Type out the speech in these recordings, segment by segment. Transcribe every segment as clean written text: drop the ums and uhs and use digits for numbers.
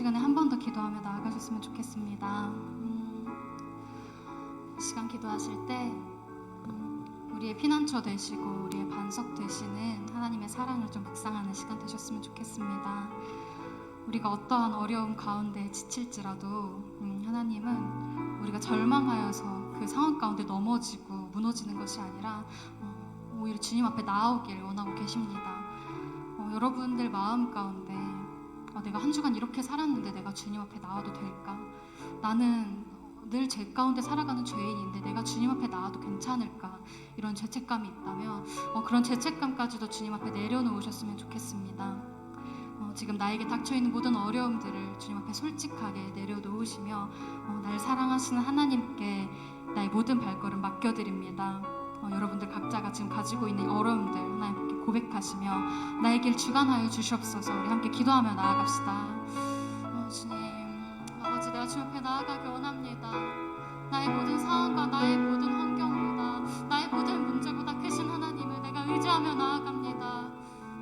시간에 한 번 더 기도하며 나아가셨으면 좋겠습니다. 이 시간 기도하실 때 우리의 피난처 되시고 우리의 반석 되시는 하나님의 사랑을 좀 묵상하는 시간 되셨으면 좋겠습니다. 우리가 어떠한 어려움 가운데 지칠지라도 하나님은 우리가 절망하여서 그 상황 가운데 넘어지고 무너지는 것이 아니라 오히려 주님 앞에 나아오길 원하고 계십니다. 여러분들 마음 가운데 내가 한 주간 이렇게 살았는데 내가 주님 앞에 나와도 될까? 나는 늘 죄 가운데 살아가는 죄인인데 내가 주님 앞에 나와도 괜찮을까? 이런 죄책감이 있다면 그런 죄책감까지도 주님 앞에 내려놓으셨으면 좋겠습니다. 지금 나에게 닥쳐있는 모든 어려움들을 주님 앞에 솔직하게 내려놓으시며 날 사랑하시는 하나님께 나의 모든 발걸음 맡겨드립니다. 여러분들 각자가 지금 가지고 있는 어려움들 하나님께 고백하시며 나의 길 주관하여 주시옵소서. 우리 함께 기도하며 나아갑시다. 주님, 아버지, 내가 주님 앞에 나아가기 원합니다. 나의 모든 상황과 나의 모든 환경보다 나의 모든 문제보다 크신 하나님을 내가 의지하며 나아갑니다.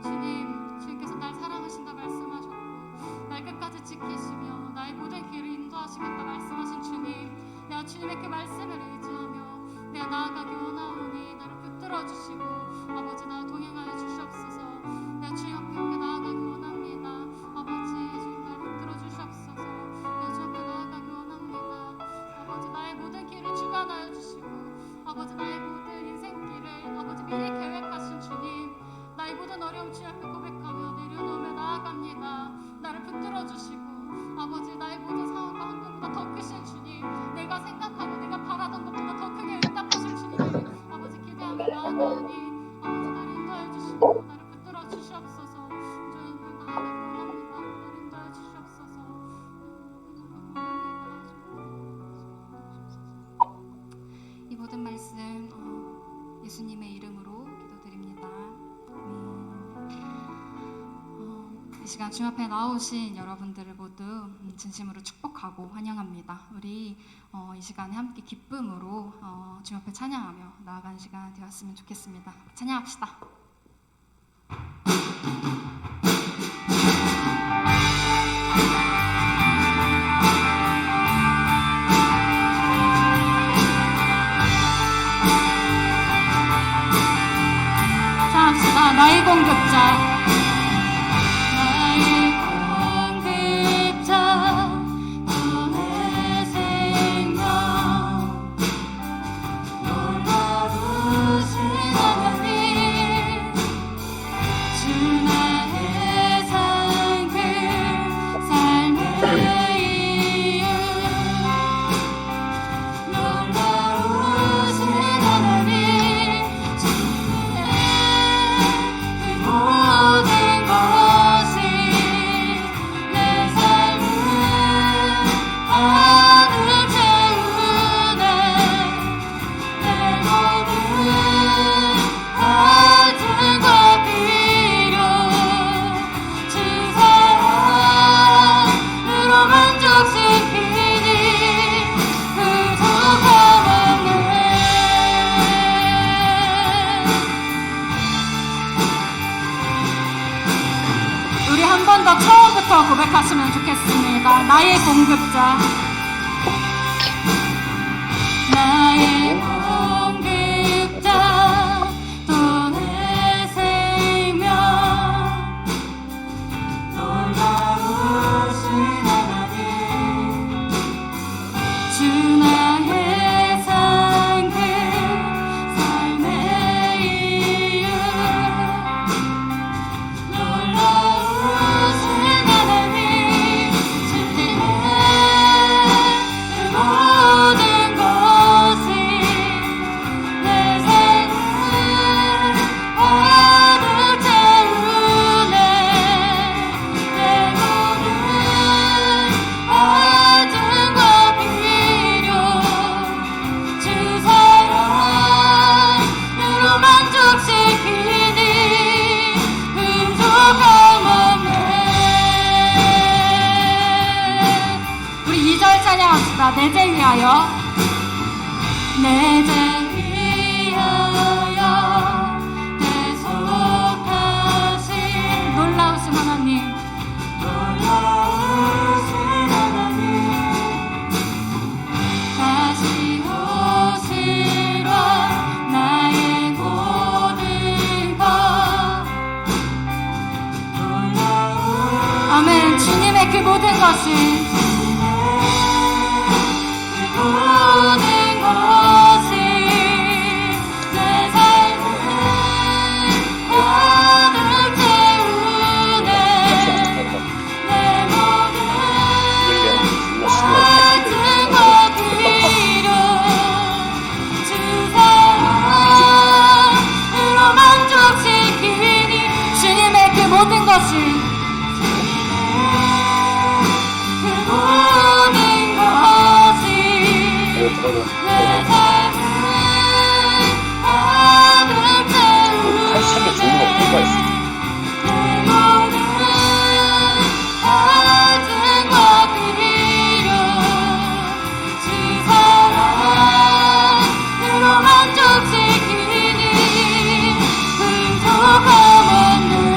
주님, 주님께서 날 사랑하신다 말씀하셨고 날 끝까지 지키시며 나의 모든 길을 인도하시겠다 말씀하신 주님, 내가 주님의 그 말씀을 의지하며 내가 나아가기 원하오니 나를 붙들어 주시고 아버지, 나와 동행하여 주시옵소서. 내가 주님 앞에 함께 나아가기 원합니다. 아버지, 주님 나를 붙들어 주시옵소서. 내가 주님 앞에 나아가기 원합니다. 아버지, 나의 모든 길을 주관하여 주시고 아버지, 나의 모든 인생길을 아버지 미리 계획하신 주님, 나의 모든 어려움 주님 앞에 고백하며 내려놓으며 나아갑니다. 나를 붙들어 주시고 아버지, 나의 모든 상황과 환경보다 더 크신 주님, 내가 생각하고 내가 바라던 것보다 더 크게 응답하실 주님을 아버지 기대하며 나아가오니 아버지, 나를 인도하여 주시고 나를 붙들어 주시옵소서. 주님, 나아가기 원합니다. 나를 인도하여 주시옵소서. 이 모든 말씀 예수님의 이름으로 기도드립니다. 이 시간 주님 앞에 나오신 여러분들을 모두 진심으로 축복하고 환영합니다. 우리 이 시간에 함께 기쁨으로 주님 앞에 찬양하며 나아가는 시간 되었으면 좋겠습니다. 찬양합시다. 찬양합시다. 나의 공급자, 고백하시면 좋겠습니다. 나의 공급자, 나의 공급자, 또 내 생명, 놀라우신 하나님, 주 나의 상급, 삶의 이유, 모든 내 죄 위하여, 내 죄 위하여 대속하신 놀라우신 하나님, 놀라우신 것이 모든 것이 내 삶을 가득 채우네 내 모든 가슴과 필요 주 사랑으로 만족시키니 주님의 그 모든 것이 내 삶을 가득 채우네 내 모든 갈증과 필요 주 사랑으로 만족시키니 풍족함 없네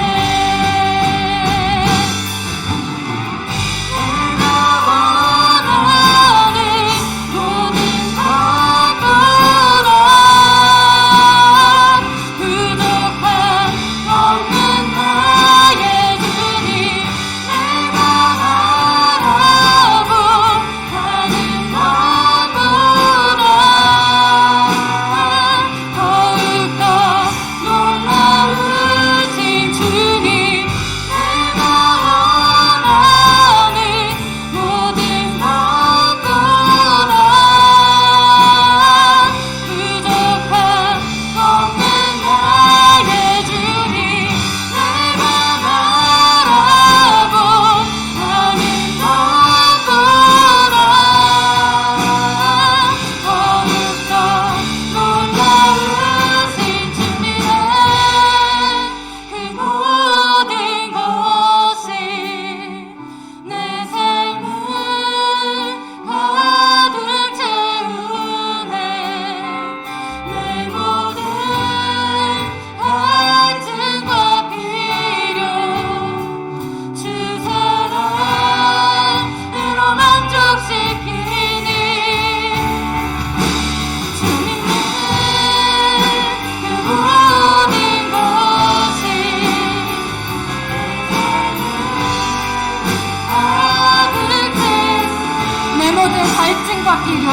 갈증과 필요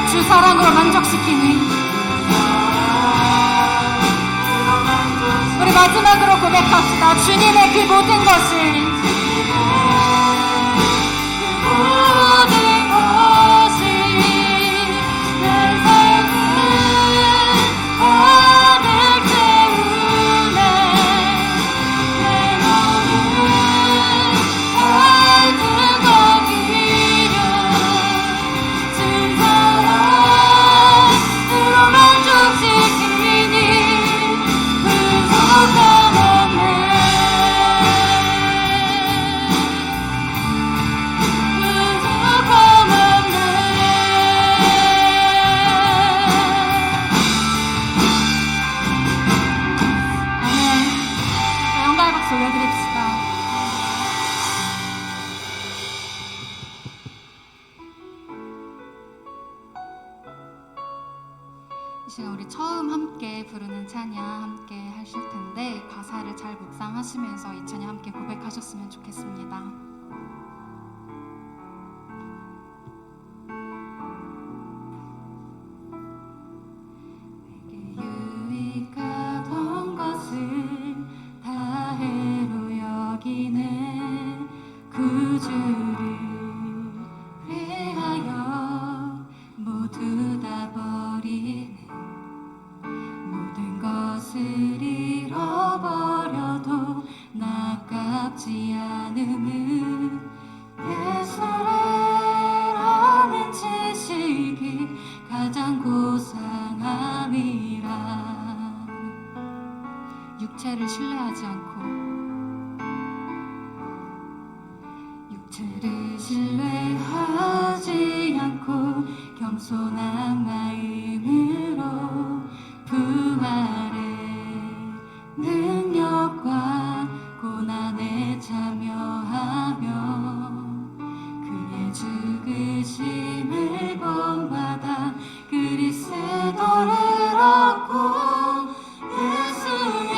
주 사랑으로 만족시키니 우리 마지막으로 고백합시다. 주님의 그 모든 것이 모든 것이 내 삶을 가득 채우네 내 모든 갈증과 필요 주 사랑으로 만족시키니 부족함 없네 부족함 없네 아멘. 영광의 박수 올려드립시다. 이 시간 우리 처음 함께 부르는 찬양 함께 하실 텐데 가사를 잘 묵상하시면서 이 찬양 함께 고백하셨으면 좋겠습니다. 내게 유익하던 것을 다해로 여기네 구주를 위하여 모두 다 버리네 모든 것을 잃어버려도 나깝지 않음은 예수라는 지식이 가장 고상함이라 육체를 신뢰하지 않고 육체를 신뢰하지 않고 겸손한 마음으로 부활의 능력과 고난에 참여하며 그의 죽으심을 본받아 그리스도를 얻고 예수의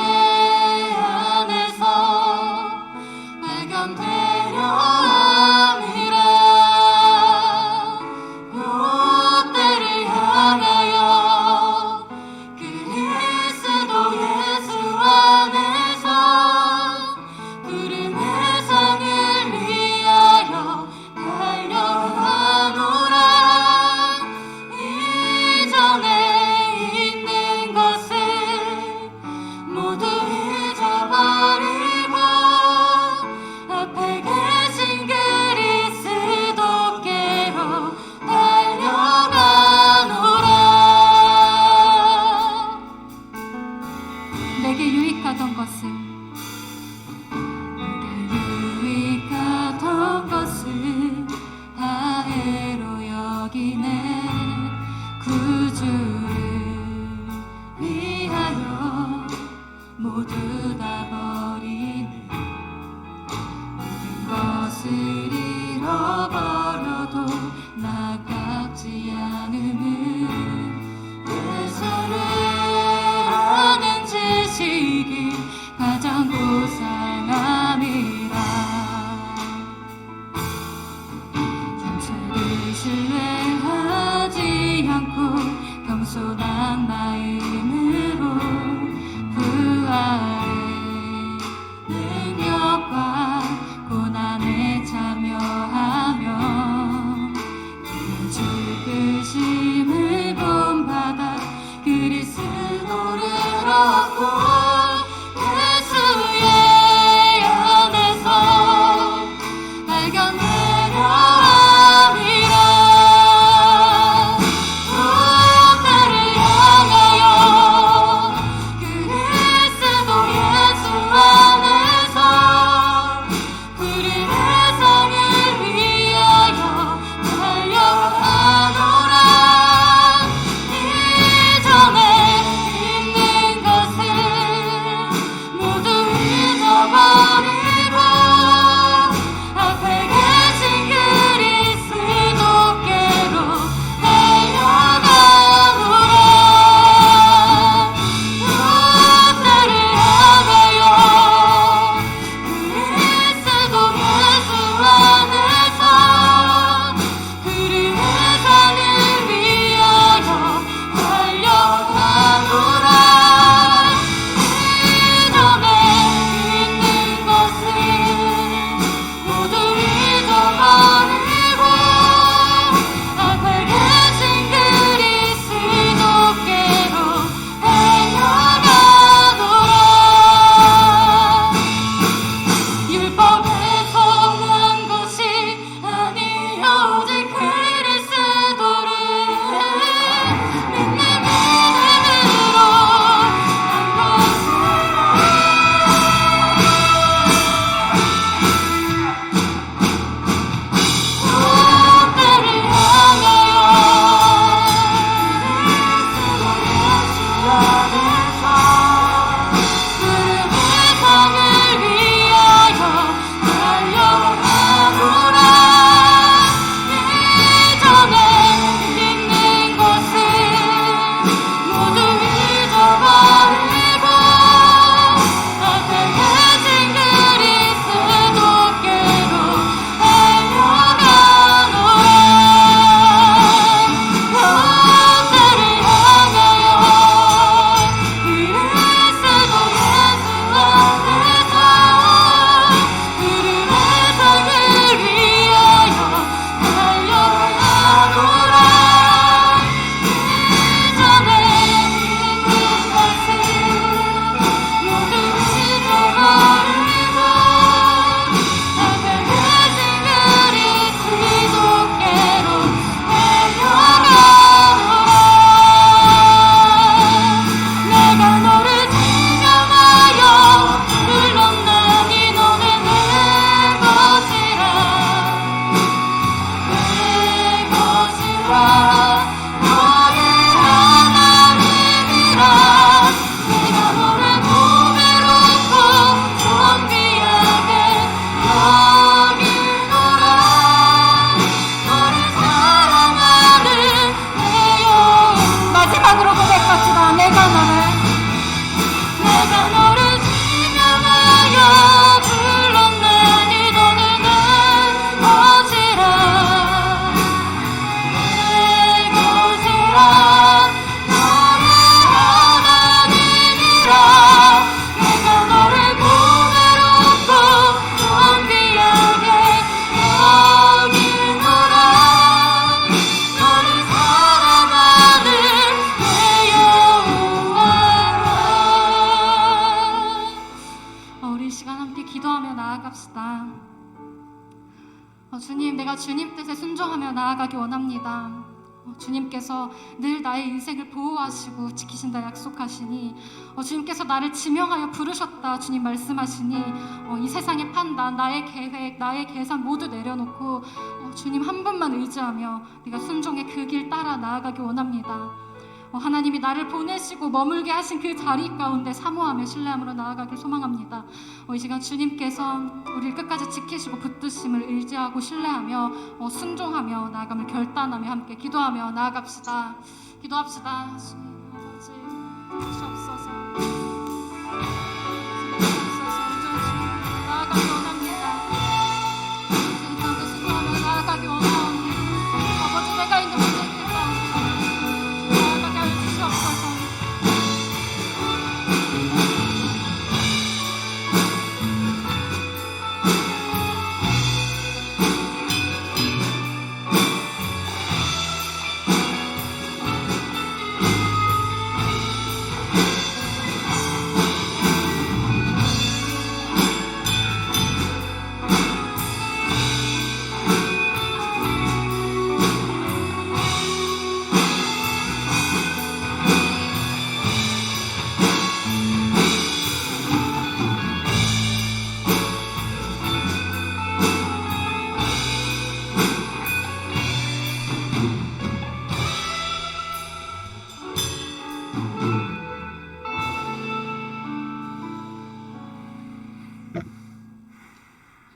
나아갑시다. 주님, 내가 주님 뜻에 순종하며 나아가기 원합니다. 주님께서 늘 나의 인생을 보호하시고 지키신다 약속하시니, 주님께서 나를 지명하여 부르셨다 주님 말씀하시니, 이 세상의 판단, 나의 계획, 나의 계산 모두 내려놓고 주님 한 분만 의지하며 내가 순종의 그 길 따라 나아가기 원합니다. 하나님이 나를 보내시고 머물게 하신 그 자리 가운데 사모하며 신뢰함으로 나아가길 소망합니다. 이 시간 주님께서 우리를 끝까지 지키시고 붙드심을 의지하고 신뢰하며 순종하며 나아감을 결단하며 함께 기도하며 나아갑시다. 기도합시다. 주님 아버지 주시옵소서. 나아가기 원합니다. 주님 가운데 순종하며 나아가기 원하오니 아버지 내가 있는 모든 길 가운데 나아가게 하여 주시옵소서.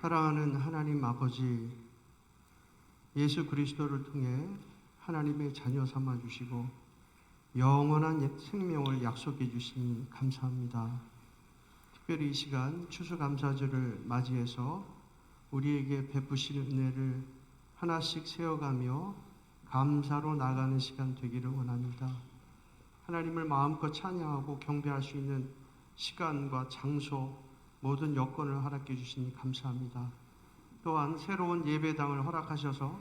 사랑하는 하나님 아버지, 예수 그리스도를 통해 하나님의 자녀 삼아 주시고 영원한 생명을 약속해 주시니 감사합니다. 특별히 이 시간 추수감사절을 맞이해서 우리에게 베푸시는 은혜를 하나씩 세어가며 감사로 나가는 시간 되기를 원합니다. 하나님을 마음껏 찬양하고 경배할 수 있는 시간과 장소, 모든 여건을 허락해 주시니 감사합니다. 또한 새로운 예배당을 허락하셔서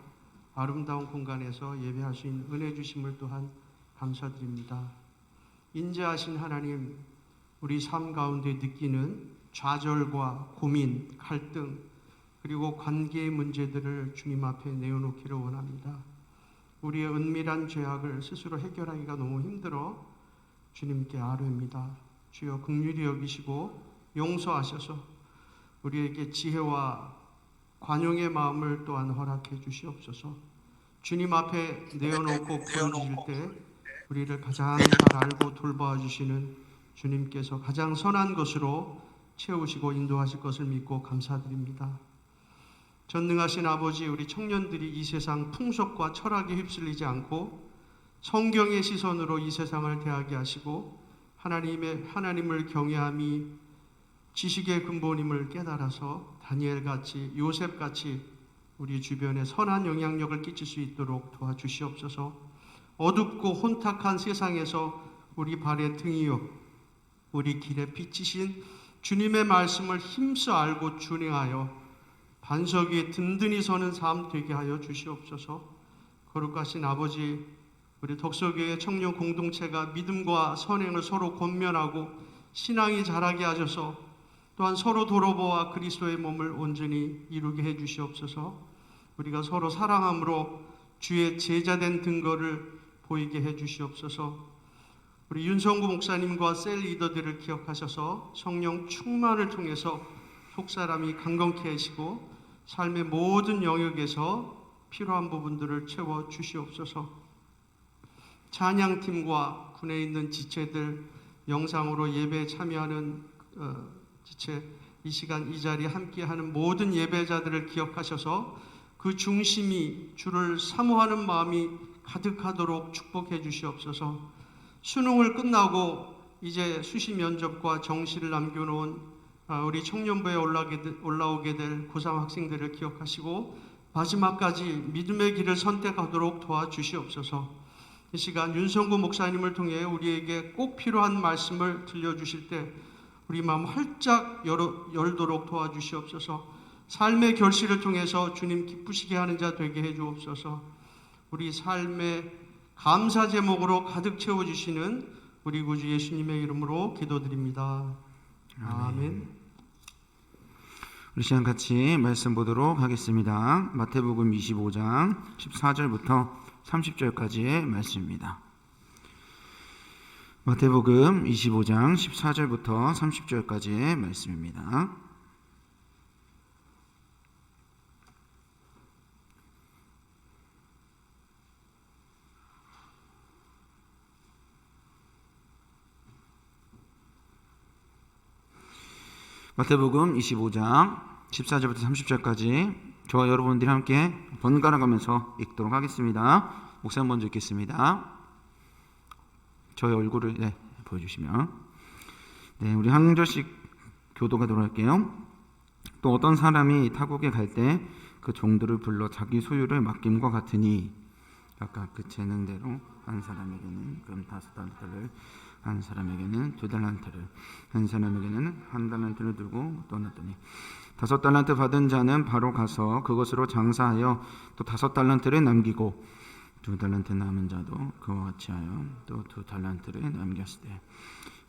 아름다운 공간에서 예배할 수 있는 은혜 주심을 또한 감사드립니다. 인자하신 하나님, 우리 삶 가운데 느끼는 좌절과 고민, 갈등, 그리고 관계의 문제들을 주님 앞에 내어놓기를 원합니다. 우리의 은밀한 죄악을 스스로 해결하기가 너무 힘들어 주님께 아뢰옵니다. 주여 긍휼히 여기시고 용서하셔서 우리에게 지혜와 관용의 마음을 또한 허락해 주시옵소서. 주님 앞에 내어놓고 부어주실 때 우리를 가장 잘 알고 돌보아 주시는 주님께서 가장 선한 것으로 채우시고 인도하실 것을 믿고 감사드립니다. 전능하신 아버지, 우리 청년들이 이 세상 풍속과 철학에 휩쓸리지 않고 성경의 시선으로 이 세상을 대하게 하시고 하나님을 경외함이 지식의 근본임을 깨달아서 다니엘같이 요셉같이 우리 주변에 선한 영향력을 끼칠 수 있도록 도와주시옵소서. 어둡고 혼탁한 세상에서 우리 발의 등이요 우리 길의 빛이신 주님의 말씀을 힘써 알고 준행하여 반석 위에 든든히 서는 삶 되게 하여 주시옵소서. 거룩하신 아버지, 우리 덕서교회 청년 공동체가 믿음과 선행을 서로 권면하고 신앙이 자라게 하셔서 또한 서로 돌아보아 그리스도의 몸을 온전히 이루게 해 주시옵소서. 우리가 서로 사랑함으로 주의 제자된 증거를 보이게 해 주시옵소서. 우리 윤성구 목사님과 셀 리더들을 기억하셔서 성령 충만을 통해서 속사람이 강건케 하시고 삶의 모든 영역에서 필요한 부분들을 채워 주시옵소서. 찬양팀과 군에 있는 지체들, 영상으로 예배에 참여하는 지체, 이 시간 이 자리에 함께하는 모든 예배자들을 기억하셔서 그 중심이 주를 사모하는 마음이 가득하도록 축복해 주시옵소서. 수능을 끝나고 이제 수시 면접과 정시를 남겨놓은 우리 청년부에 올라오게 될 고3 학생들을 기억하시고 마지막까지 믿음의 길을 선택하도록 도와주시옵소서. 이 시간 윤성구 목사님을 통해 우리에게 꼭 필요한 말씀을 들려주실 때 우리 마음 활짝 열도록 도와주시옵소서. 삶의 결실을 통해서 주님 기쁘시게 하는 자 되게 해주옵소서. 우리 삶의 감사 제목으로 가득 채워주시는 우리 구주 예수님의 이름으로 기도드립니다. 아멘. 우리 시간 같이 말씀 보도록 하겠습니다. 마태복음 25장 14절부터 30절까지의 말씀입니다. 마태복음 25장 14절부터 30절까지의 말씀입니다. 마태복음 25장 14절부터 30절까지 저와 여러분들이 함께 번갈아 가면서 읽도록 하겠습니다. 목사님 먼저 읽겠습니다. 저의 얼굴을 보여주시면 우리 한 절씩 교도가 들어갈게요. 또 어떤 사람이 타국에 갈 때 그 종들을 불러 자기 소유를 맡김과 같으니 각각 그 재능대로 한 사람에게는 금 5달란트를, 한 사람에게는 2달란트를, 한 사람에게는 1달란트를 두고 떠났더니 5달란트 받은 자는 바로 가서 그것으로 장사하여 또 5달란트를 남기고 2달란트 남은 자도 그와 같이 하여 또 2달란트를 남겼을 때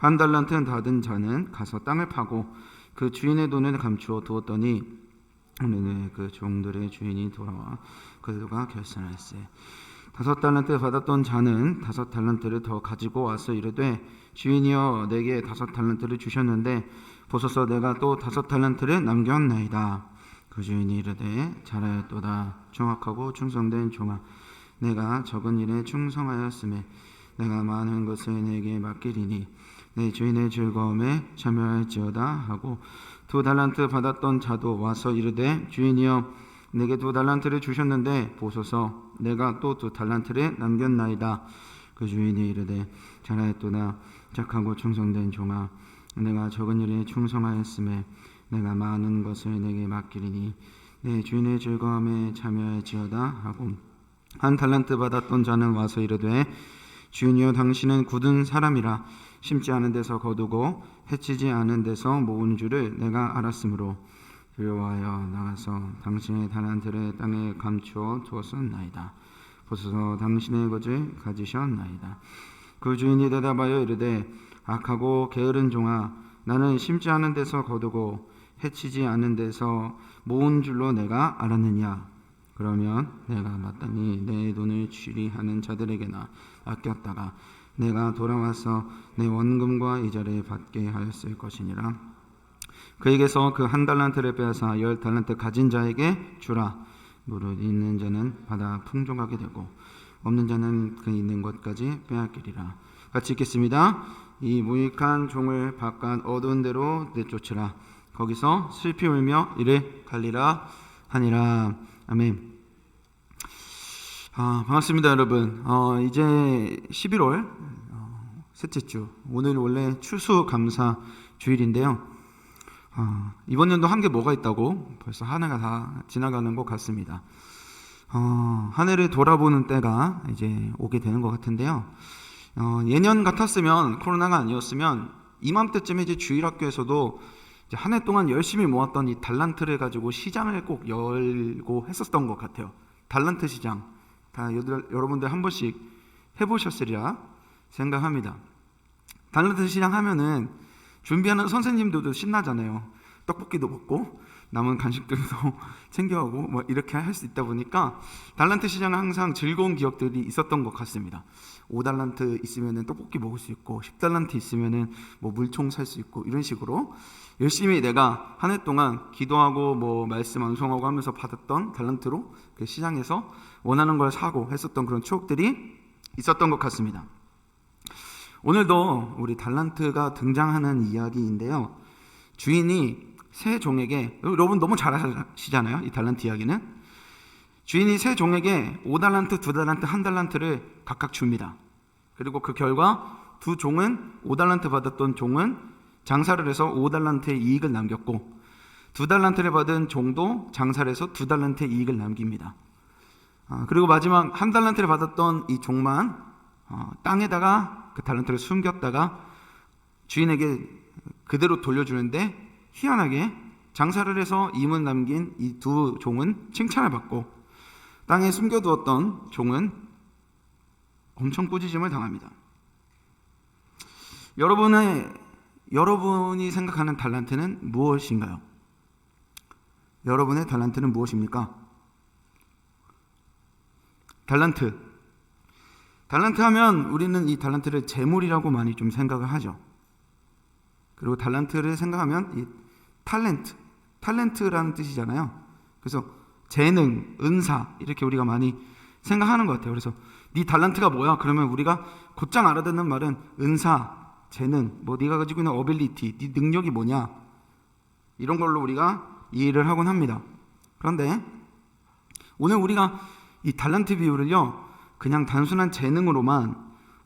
1달란트 받은 자는 가서 땅을 파고 그 주인의 돈을 감추어 두었더니 오늘 그 종들의 주인이 돌아와 그들과 결산할세 5달란트 받았던 자는 5달란트를 더 가지고 와서 이르되 주인이여 내게 5달란트를 주셨는데 보소서 내가 또 5달란트를 남겼나이다. 그 주인이 이르되 잘하였도다 정확하고 충성된 종아 내가 적은 일에 충성하였음에 내가 많은 것을 내게 맡기리니 내 주인의 즐거움에 참여할지어다 하고 2달란트 받았던 자도 와서 이르되 주인이여 내게 2달란트를 주셨는데 보소서 내가 또 2달란트를 남겼나이다. 그 주인이 이르되 잘하였도다 착하고 충성된 종아 내가 적은 일에 충성하였음에 내가 많은 것을 내게 맡기리니 내 주인의 즐거움에 참여할지어다 하고 1달란트 받았던 자는 와서 이르되 주인이여 당신은 굳은 사람이라 심지 않은 데서 거두고 해치지 않은 데서 모은 줄을 내가 알았으므로 두려워하여 나가서 당신의 달란트를 땅에 감추어 두었었나이다. 보소서 당신의 것을 가지셨나이다. 그 주인이 대답하여 이르되 악하고 게으른 종아 나는 심지 않은 데서 거두고 해치지 않은 데서 모은 줄로 내가 알았느냐. 그러면 내가 마땅히 내 돈을 취리하는 자들에게나 아꼈다가 내가 돌아와서 내 원금과 이자를 받게 하였을 것이니라. 그에게서 그 1달란트를 빼앗아 10달란트 가진 자에게 주라. 무릇 있는 자는 받아 풍족하게 되고 없는 자는 그 있는 것까지 빼앗기리라. 같이 읽겠습니다. 이 무익한 종을 바깥 어두운 데로 내쫓으라. 거기서 슬피 울며 이를 갈리라 하니라. 아멘. 반갑습니다 여러분. 이제 11월 셋째 주, 오늘 원래 추수감사 주일인데요. 이번 연도 한 게 뭐가 있다고 벌써 한 해가 다 지나가는 것 같습니다. 한 해를 돌아보는 때가 이제 오게 되는 것 같은데요. 예년 같았으면, 코로나가 아니었으면 이맘때쯤에 이제 주일학교에서도 이제 한 해 동안 열심히 모았던 이 달란트를 가지고 시장을 꼭 열고 했었던 것 같아요. 달란트 시장 다 여러분들 한 번씩 해보셨으리라 생각합니다. 달란트 시장 하면은 준비하는 선생님들도 신나잖아요. 떡볶이도 먹고 남은 간식들도 챙겨가고 뭐 이렇게 할 수 있다 보니까 달란트 시장은 항상 즐거운 기억들이 있었던 것 같습니다. 5달란트 있으면은 떡볶이 먹을 수 있고 10달란트 있으면은 뭐 물총 살 수 있고 이런 식으로 열심히 내가 한 해 동안 기도하고 뭐 말씀 암송하고 하면서 받았던 달란트로 그 시장에서 원하는 걸 사고 했었던 그런 추억들이 있었던 것 같습니다. 오늘도 우리 달란트가 등장하는 이야기인데요. 주인이 새 종에게, 여러분 너무 잘 아시잖아요. 이 달란트 이야기는. 주인이 새 종에게 5달란트, 2달란트, 1달란트를 각각 줍니다. 그리고 그 결과 두 종은 5달란트 받았던 종은 장사를 해서 5달란트의 이익을 남겼고 2달란트를 받은 종도 장사를 해서 2달란트의 이익을 남깁니다. 그리고 마지막 1달란트를 받았던 이 종만 땅에다가 그 달란트를 숨겼다가 주인에게 그대로 돌려주는데 희한하게 장사를 해서 이문 남긴 이 두 종은 칭찬을 받고 땅에 숨겨두었던 종은 엄청 꾸짖음을 당합니다. 여러분이 생각하는 달란트는 무엇인가요? 여러분의 달란트는 무엇입니까? 달란트 하면 우리는 이 달란트를 재물이라고 많이 좀 생각을 하죠. 그리고 달란트를 생각하면 이 탤런트라는 뜻이잖아요. 그래서 재능, 은사 이렇게 우리가 많이 생각하는 것 같아요. 그래서 네 달란트가 뭐야? 그러면 우리가 곧장 알아듣는 말은 은사, 재능, 뭐 네가 가지고 있는 어빌리티, 네 능력이 뭐냐, 이런 걸로 우리가 이해를 하곤 합니다. 그런데 오늘 우리가 이 달란트 비유를요, 그냥 단순한 재능으로만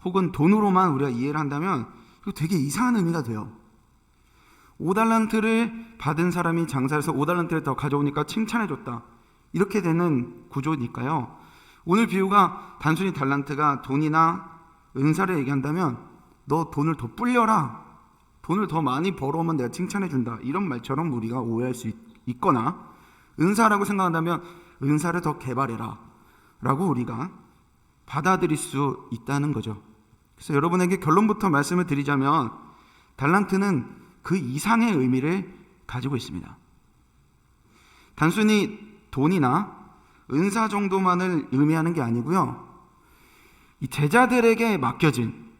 혹은 돈으로만 우리가 이해를 한다면 이거 되게 이상한 의미가 돼요. 5달란트를 받은 사람이 장사해서 5달란트를 더 가져오니까 칭찬해줬다, 이렇게 되는 구조니까요. 오늘 비유가 단순히 달란트가 돈이나 은사를 얘기한다면 너 돈을 더 불려라, 돈을 더 많이 벌어오면 내가 칭찬해준다, 이런 말처럼 우리가 오해할 수 있거나, 은사라고 생각한다면 은사를 더 개발해라 라고 우리가 받아들일 수 있다는 거죠. 그래서 여러분에게 결론부터 말씀을 드리자면 달란트는 그 이상의 의미를 가지고 있습니다. 단순히 돈이나 은사 정도만을 의미하는 게 아니고요, 이 제자들에게 맡겨진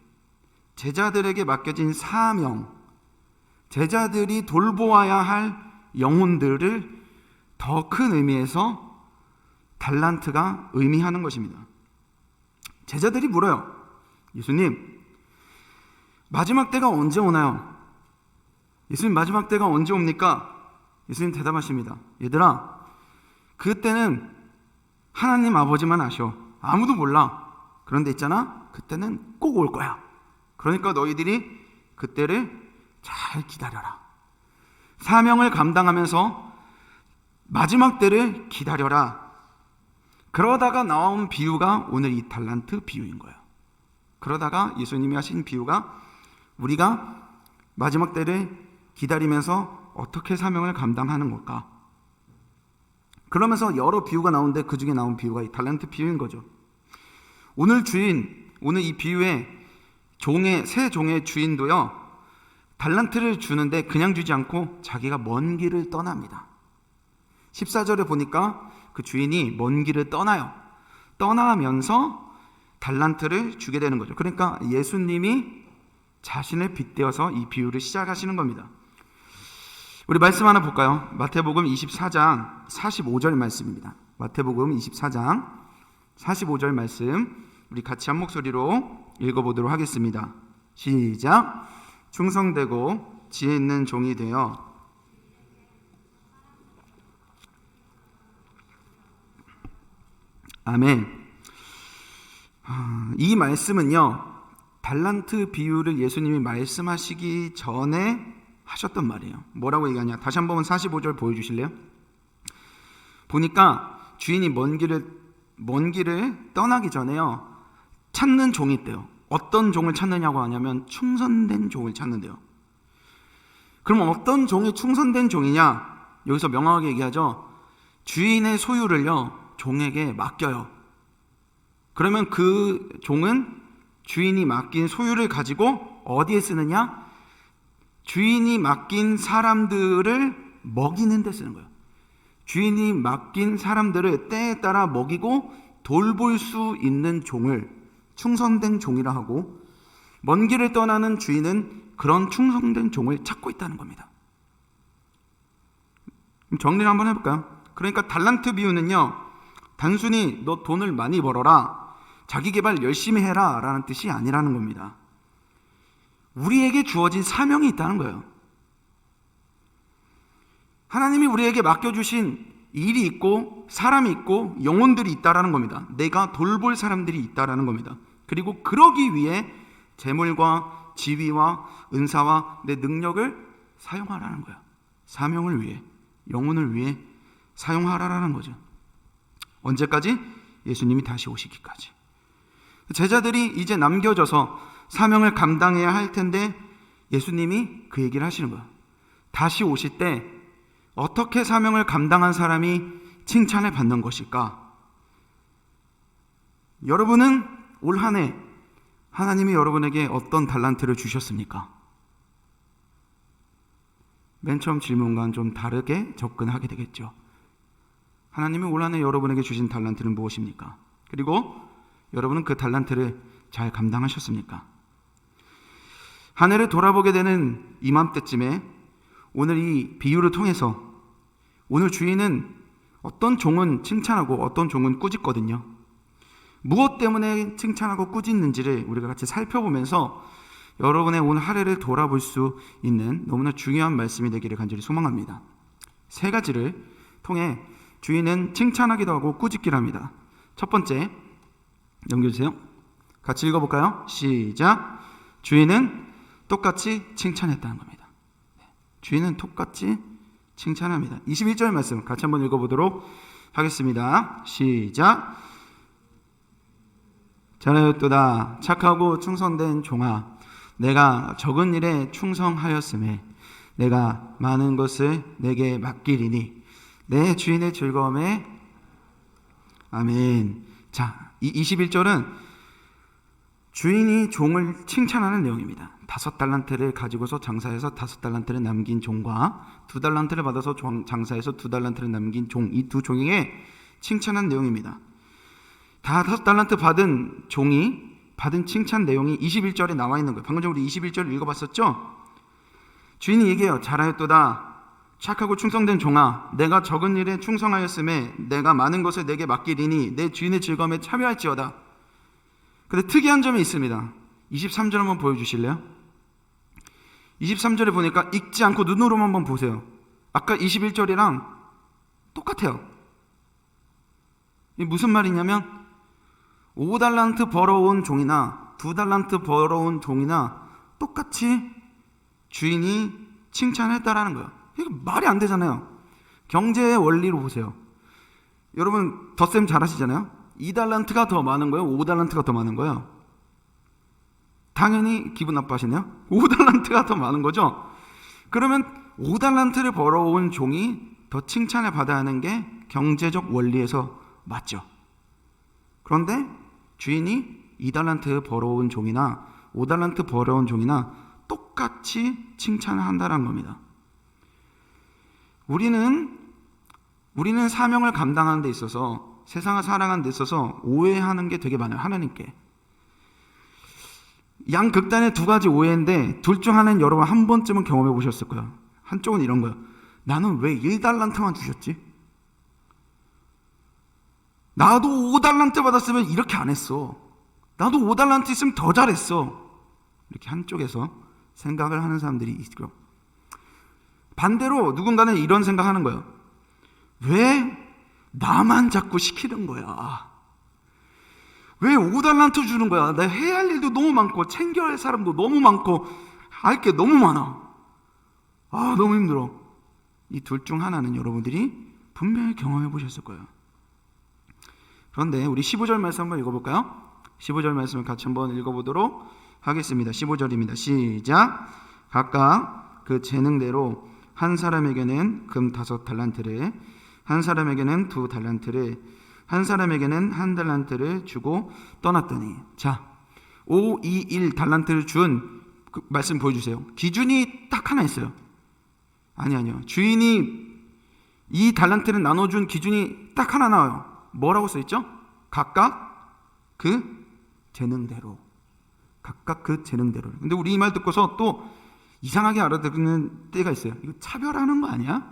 사명, 제자들이 돌보아야 할 영혼들을 더 큰 의미에서 달란트가 의미하는 것입니다. 제자들이 물어요. 예수님, 마지막 때가 언제 오나요? 예수님, 마지막 때가 언제 옵니까? 예수님 대답하십니다. 얘들아, 그때는 하나님 아버지만 아셔. 아무도 몰라. 그런데 있잖아, 그때는 꼭 올 거야. 그러니까 너희들이 그때를 잘 기다려라. 사명을 감당하면서 마지막 때를 기다려라. 그러다가 나온 비유가 오늘 이 달란트 비유인 거예요. 그러다가 예수님이 하신 비유가 우리가 마지막 때를 기다리면서 어떻게 사명을 감당하는 걸까? 그러면서 여러 비유가 나오는데 그 중에 나온 비유가 이 달란트 비유인 거죠. 오늘 이 비유의 새 종의 주인도요, 달란트를 주는데 그냥 주지 않고 자기가 먼 길을 떠납니다. 14절에 보니까 그 주인이 먼 길을 떠나면서 달란트를 주게 되는 거죠. 그러니까 예수님이 자신을 빗대어서 이 비유를 시작하시는 겁니다. 우리 말씀 하나 볼까요? 마태복음 24장 45절 말씀입니다. 마태복음 24장 45절 말씀 우리 같이 한 목소리로 읽어보도록 하겠습니다. 시작. 충성되고 지혜 있는 종이 되어 아멘. 이 말씀은요, 달란트 비유를 예수님이 말씀하시기 전에 하셨던 말이에요. 뭐라고 얘기하냐? 다시 한번 45절 보여주실래요? 보니까 주인이 먼 길을 떠나기 전에요, 찾는 종이 있대요. 어떤 종을 찾느냐고 하냐면 충성된 종을 찾는데요. 그럼 어떤 종이 충성된 종이냐? 여기서 명확하게 얘기하죠. 주인의 소유를요, 종에게 맡겨요. 그러면 그 종은 주인이 맡긴 소유를 가지고 어디에 쓰느냐? 주인이 맡긴 사람들을 먹이는 데 쓰는 거예요. 주인이 맡긴 사람들을 때에 따라 먹이고 돌볼 수 있는 종을 충성된 종이라 하고, 먼 길을 떠나는 주인은 그런 충성된 종을 찾고 있다는 겁니다. 정리를 한번 해볼까요? 그러니까 달란트 비유는요, 단순히 너 돈을 많이 벌어라, 자기 개발 열심히 해라 라는 뜻이 아니라는 겁니다. 우리에게 주어진 사명이 있다는 거예요. 하나님이 우리에게 맡겨주신 일이 있고 사람이 있고 영혼들이 있다라는 겁니다. 내가 돌볼 사람들이 있다라는 겁니다. 그리고 그러기 위해 재물과 지위와 은사와 내 능력을 사용하라는 거예요. 사명을 위해, 영혼을 위해 사용하라는 거죠. 언제까지? 예수님이 다시 오시기까지. 제자들이 이제 남겨져서 사명을 감당해야 할 텐데 예수님이 그 얘기를 하시는 거예요. 다시 오실 때 어떻게 사명을 감당한 사람이 칭찬을 받는 것일까? 여러분은 올 한 해 하나님이 여러분에게 어떤 달란트를 주셨습니까? 맨 처음 질문과는 좀 다르게 접근하게 되겠죠. 하나님이 올 한 해 여러분에게 주신 달란트는 무엇입니까? 그리고 여러분은 그 달란트를 잘 감당하셨습니까? 한 해를 돌아보게 되는 이맘때쯤에 오늘 이 비유를 통해서 오늘 주인은 어떤 종은 칭찬하고 어떤 종은 꾸짖거든요. 무엇 때문에 칭찬하고 꾸짖는지를 우리가 같이 살펴보면서 여러분의 오늘 한 해를 돌아볼 수 있는 너무나 중요한 말씀이 되기를 간절히 소망합니다. 세 가지를 통해 주인은 칭찬하기도 하고 꾸짖기도 합니다. 첫 번째, 넘겨주세요. 같이 읽어볼까요? 시작. 주인은 똑같이 칭찬했다는 겁니다. 주인은 똑같이 칭찬합니다. 21절 말씀 같이 한번 읽어보도록 하겠습니다. 시작. 잘하였도다 착하고 충성된 종아, 내가 적은 일에 충성하였음에 내가 많은 것을 내게 맡기리니 내 주인의 즐거움에 아멘. 자, 이 21절은 주인이 종을 칭찬하는 내용입니다. 5달란트를 가지고서 장사해서 5달란트를 남긴 종과 2달란트를 받아서 장사해서 2달란트를 남긴 종, 이 두 종에게 칭찬한 내용입니다. 다 5달란트 받은 종이 받은 칭찬 내용이 21절에 나와 있는 거예요. 방금 전에 우리 21절 읽어봤었죠? 주인이 얘기해요. 잘하였도다 착하고 충성된 종아, 내가 적은 일에 충성하였음에 내가 많은 것을 내게 맡기리니 내 주인의 즐거움에 참여할지어다. 근데 특이한 점이 있습니다. 23절 한번 보여주실래요? 23절에 보니까 읽지 않고 눈으로만 한번 보세요. 아까 21절이랑 똑같아요. 이게 무슨 말이냐면 5달란트 벌어온 종이나 2달란트 벌어온 종이나 똑같이 주인이 칭찬했다라는 거예요. 이게 말이 안 되잖아요. 경제의 원리로 보세요. 여러분 덧셈 잘 하시잖아요. 2달란트가 더 많은 거예요? 5달란트가 더 많은 거예요? 당연히 기분 나빠하시네요. 5달란트가 더 많은 거죠. 그러면 5달란트를 벌어온 종이 더 칭찬을 받아야 하는 게 경제적 원리에서 맞죠. 그런데 주인이 2달란트 벌어온 종이나 5달란트 벌어온 종이나 똑같이 칭찬을 한다는 겁니다. 우리는 사명을 감당하는 데 있어서, 세상을 살아가는 데 있어서 오해하는 게 되게 많아요. 하나님께. 양극단의 두 가지 오해인데 둘 중 하나는 여러분 한 번쯤은 경험해 보셨을 거예요. 한쪽은 이런 거예요. 나는 왜 1달란트만 주셨지? 나도 5달란트 받았으면 이렇게 안 했어. 나도 5달란트 있으면 더 잘했어. 이렇게 한쪽에서 생각을 하는 사람들이 있고요. 반대로 누군가는 이런 생각하는 거예요. 왜 나만 자꾸 시키는 거야? 왜 5달란트 주는 거야? 내가 해야 할 일도 너무 많고 챙겨야 할 사람도 너무 많고 할 게 너무 많아. 너무 힘들어. 이 둘 중 하나는 여러분들이 분명히 경험해 보셨을 거예요. 그런데 우리 15절 말씀 한번 읽어볼까요? 15절 말씀을 같이 한번 읽어보도록 하겠습니다. 15절입니다. 시작. 각각 그 재능대로 한 사람에게는 금 5달란트를, 한 사람에게는 2달란트를, 한 사람에게는 1달란트를 주고 떠났더니, 자, 5, 2, 1달란트를 준 그 말씀 보여주세요. 기준이 딱 하나 있어요. 아니요. 주인이 이 달란트를 나눠준 기준이 딱 하나 나와요. 뭐라고 써있죠? 각각 그 재능대로. 각각 그 재능대로. 근데 우리 이 말 듣고서 또 이상하게 알아듣는 때가 있어요. 이거 차별하는 거 아니야?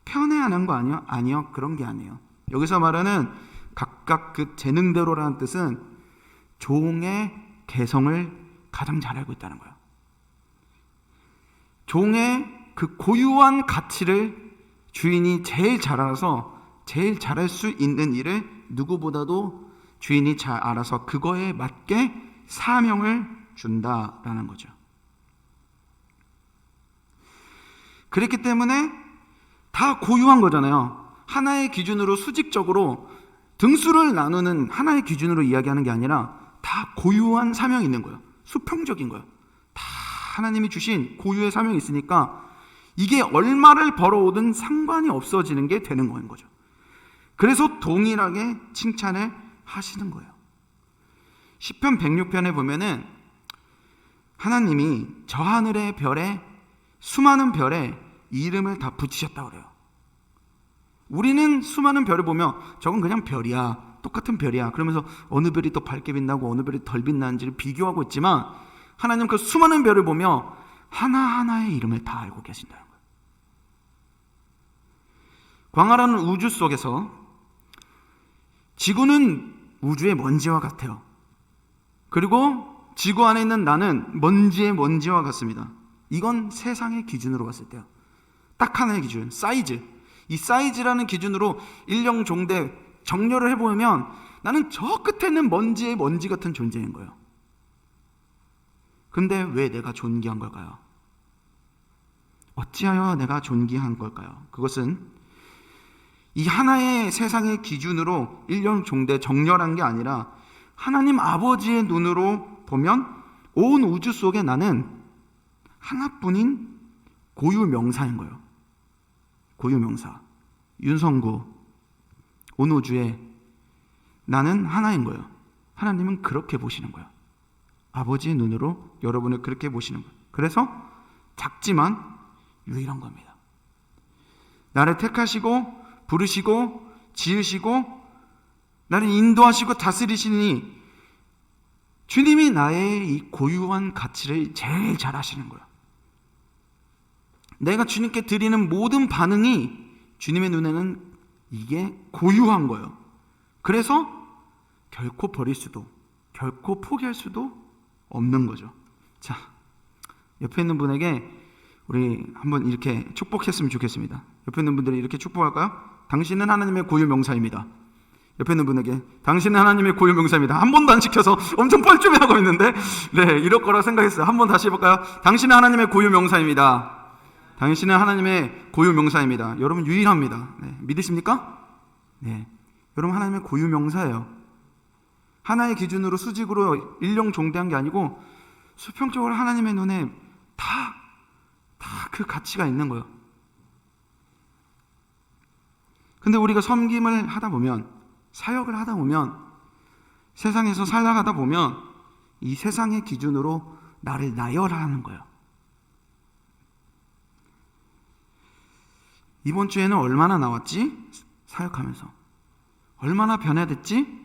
편애하는 거 아니야? 아니요, 그런 게 아니에요. 여기서 말하는 각각 그 재능대로라는 뜻은 종의 개성을 가장 잘 알고 있다는 거예요. 종의 그 고유한 가치를 주인이 제일 잘 알아서 제일 잘할 수 있는 일을 누구보다도 주인이 잘 알아서 그거에 맞게 사명을 준다라는 거죠. 그렇기 때문에 다 고유한 거잖아요. 하나의 기준으로 수직적으로 등수를 나누는 하나의 기준으로 이야기하는 게 아니라 다 고유한 사명이 있는 거예요. 수평적인 거예요. 다 하나님이 주신 고유의 사명이 있으니까 이게 얼마를 벌어오든 상관이 없어지는 게 되는 거죠. 그래서 동일하게 칭찬을 하시는 거예요. 시편 106편에 보면은 하나님이 저 하늘의 별에, 수많은 별에 이름을 다 붙이셨다고 그래요. 우리는 수많은 별을 보며 저건 그냥 별이야, 똑같은 별이야, 그러면서 어느 별이 더 밝게 빛나고 어느 별이 덜 빛나는지를 비교하고 있지만 하나님 그 수많은 별을 보며 하나하나의 이름을 다 알고 계신다는 거예요. 광활한 우주 속에서 지구는 우주의 먼지와 같아요. 그리고 지구 안에 있는 나는 먼지의 먼지와 같습니다. 이건 세상의 기준으로 봤을 때요. 딱 하나의 기준, 사이즈. 이 사이즈라는 기준으로 일령종대 정렬을 해보면 나는 저 끝에 있는 먼지의 먼지 같은 존재인 거예요. 근데 왜 내가 존귀한 걸까요? 어찌하여 내가 존귀한 걸까요? 그것은 이 하나의 세상의 기준으로 일령종대 정렬한 게 아니라 하나님 아버지의 눈으로 보면 온 우주 속에 나는 하나뿐인 고유명사인 거예요. 고유명사. 윤성구. 온 우주에 나는 하나인 거예요. 하나님은 그렇게 보시는 거예요. 아버지의 눈으로 여러분을 그렇게 보시는 거예요. 그래서 작지만 유일한 겁니다. 나를 택하시고 부르시고 지으시고 나를 인도하시고 다스리시니 주님이 나의 이 고유한 가치를 제일 잘 아시는 거예요. 내가 주님께 드리는 모든 반응이 주님의 눈에는 이게 고유한 거예요. 그래서 결코 버릴 수도, 결코 포기할 수도 없는 거죠. 자, 옆에 있는 분에게 우리 한번 이렇게 축복했으면 좋겠습니다. 옆에 있는 분들이 이렇게 축복할까요? 당신은 하나님의 고유명사입니다. 옆에 있는 분에게 당신은 하나님의 고유명사입니다. 한 번도 안 시켜서 엄청 뻘쭘해하고 있는데 네, 이럴 거라 생각했어요. 한번 다시 해볼까요? 당신은 하나님의 고유명사입니다. 당신은 하나님의 고유명사입니다. 여러분 유일합니다. 네, 믿으십니까? 네, 여러분 하나님의 고유명사예요. 하나의 기준으로 수직으로 일령종대한 게 아니고 수평적으로 하나님의 눈에 다 그 가치가 있는 거예요. 근데 우리가 섬김을 하다 보면, 사역을 하다 보면, 세상에서 살아가다 보면 이 세상의 기준으로 나를 나열하는 거예요. 이번 주에는 얼마나 나왔지? 사역하면서 얼마나 변화됐지?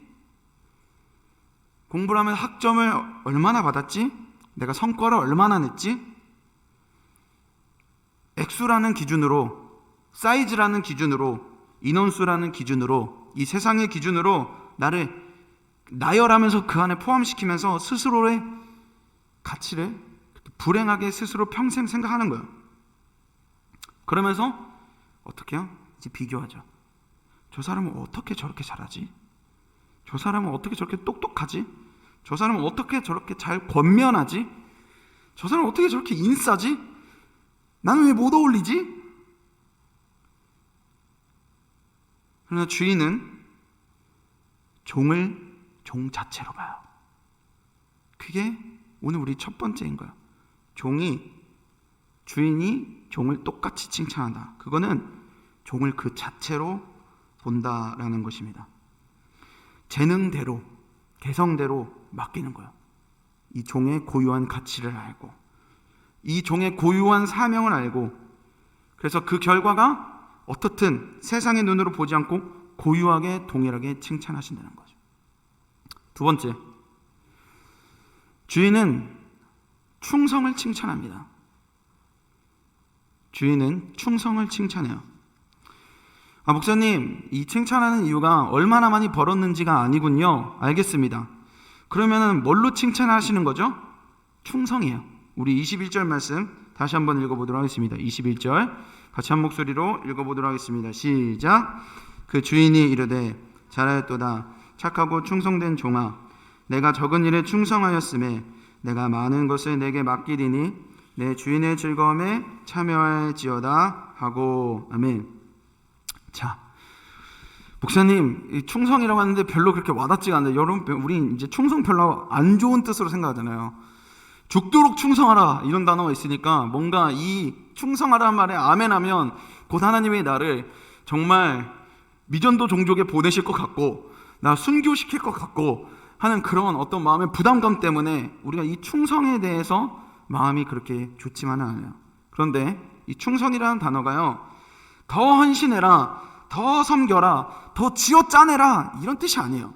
공부를 하면 학점을 얼마나 받았지? 내가 성과를 얼마나 냈지? 액수라는 기준으로, 사이즈라는 기준으로, 인원수라는 기준으로, 이 세상의 기준으로 나를 나열하면서 그 안에 포함시키면서 스스로의 가치를 불행하게 스스로 평생 생각하는 거예요. 그러면서 어떻게 해요? 이제 비교하죠. 저 사람은 어떻게 저렇게 잘하지? 저 사람은 어떻게 저렇게 똑똑하지? 저 사람은 어떻게 저렇게 잘 권면하지? 저 사람은 어떻게 저렇게 인싸지? 나는 왜 못 어울리지? 그러나 주인은 종을 종 자체로 봐요. 그게 오늘 우리 첫 번째인 거예요. 주인이 종을 똑같이 칭찬한다. 그거는 종을 그 자체로 본다라는 것입니다. 재능대로, 개성대로 맡기는 거예요. 이 종의 고유한 가치를 알고, 이 종의 고유한 사명을 알고, 그래서 그 결과가 어떻든 세상의 눈으로 보지 않고 고유하게 동일하게 칭찬하신다는 거죠. 두 번째, 주인은 충성을 칭찬합니다. 주인은 충성을 칭찬해요. 목사님, 이 칭찬하는 이유가 얼마나 많이 벌었는지가 아니군요. 알겠습니다. 그러면 뭘로 칭찬하시는 거죠? 충성이에요. 우리 21절 말씀 다시 한번 읽어보도록 하겠습니다. 21절 같이 한 목소리로 읽어보도록 하겠습니다. 시작. 그 주인이 이르되 잘하였도다. 착하고 충성된 종아, 내가 적은 일에 충성하였음에 내가 많은 것을 내게 맡기리니 내 주인의 즐거움에 참여할지어다 하고. 아멘. 자, 목사님, 이 충성이라고 하는데 별로 그렇게 와닿지가 않아요. 여러분, 우리 이제 충성 별로 안 좋은 뜻으로 생각하잖아요. 죽도록 충성하라 이런 단어가 있으니까 뭔가 이 충성하라는 말에 아멘하면 곧 하나님이 나를 정말 미전도 종족에 보내실 것 같고 나 순교시킬 것 같고 하는 그런 어떤 마음의 부담감 때문에 우리가 이 충성에 대해서 마음이 그렇게 좋지만은 않아요. 그런데 이 충성이라는 단어가요, 더 헌신해라, 더 섬겨라, 더 쥐어짜내라 이런 뜻이 아니에요.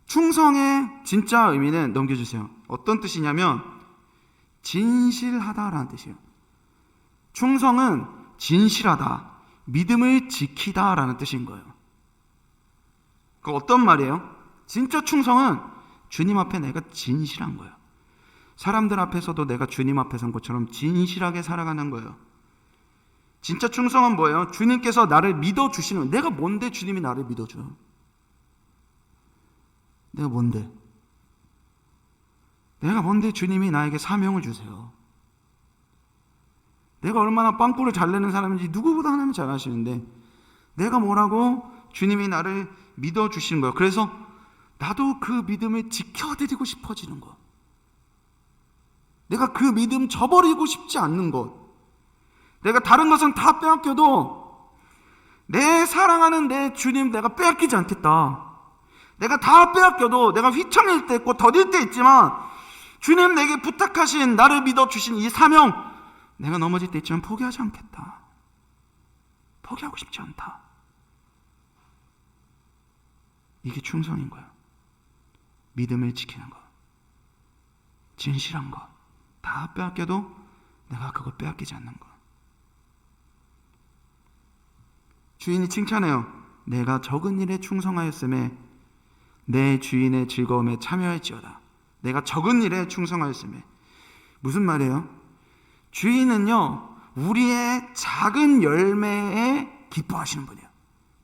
충성의 진짜 의미는 넘겨주세요. 어떤 뜻이냐면 진실하다라는 뜻이에요. 충성은 진실하다, 믿음을 지키다라는 뜻인 거예요. 그 어떤 말이에요? 진짜 충성은 주님 앞에 내가 진실한 거예요. 사람들 앞에서도 내가 주님 앞에 선 것처럼 진실하게 살아가는 거예요. 진짜 충성은 뭐예요? 주님께서 나를 믿어주시는, 내가 뭔데 주님이 나를 믿어줘요? 내가 뭔데? 내가 뭔데 주님이 나에게 사명을 주세요? 내가 얼마나 빵꾸를 잘 내는 사람인지 누구보다 하나님 잘 아시는데 내가 뭐라고 주님이 나를 믿어주시는 거예요. 그래서 나도 그 믿음을 지켜드리고 싶어지는 것. 내가 그 믿음 저버리고 싶지 않는 것. 내가 다른 것은 다 빼앗겨도 내 사랑하는 내 주님 내가 빼앗기지 않겠다. 내가 다 빼앗겨도 내가 휘청일 때 있고 더딜 때 있지만 주님 내게 부탁하신 나를 믿어주신 이 사명 내가 넘어질 때 있지만 포기하지 않겠다. 포기하고 싶지 않다. 이게 충성인 거야. 믿음을 지키는 거, 진실한 거, 다 빼앗겨도 내가 그걸 빼앗기지 않는 거. 주인이 칭찬해요. 내가 적은 일에 충성하였음에 내 주인의 즐거움에 참여할지어다. 내가 적은 일에 충성하였음에. 무슨 말이에요? 주인은요, 우리의 작은 열매에 기뻐하시는 분이에요.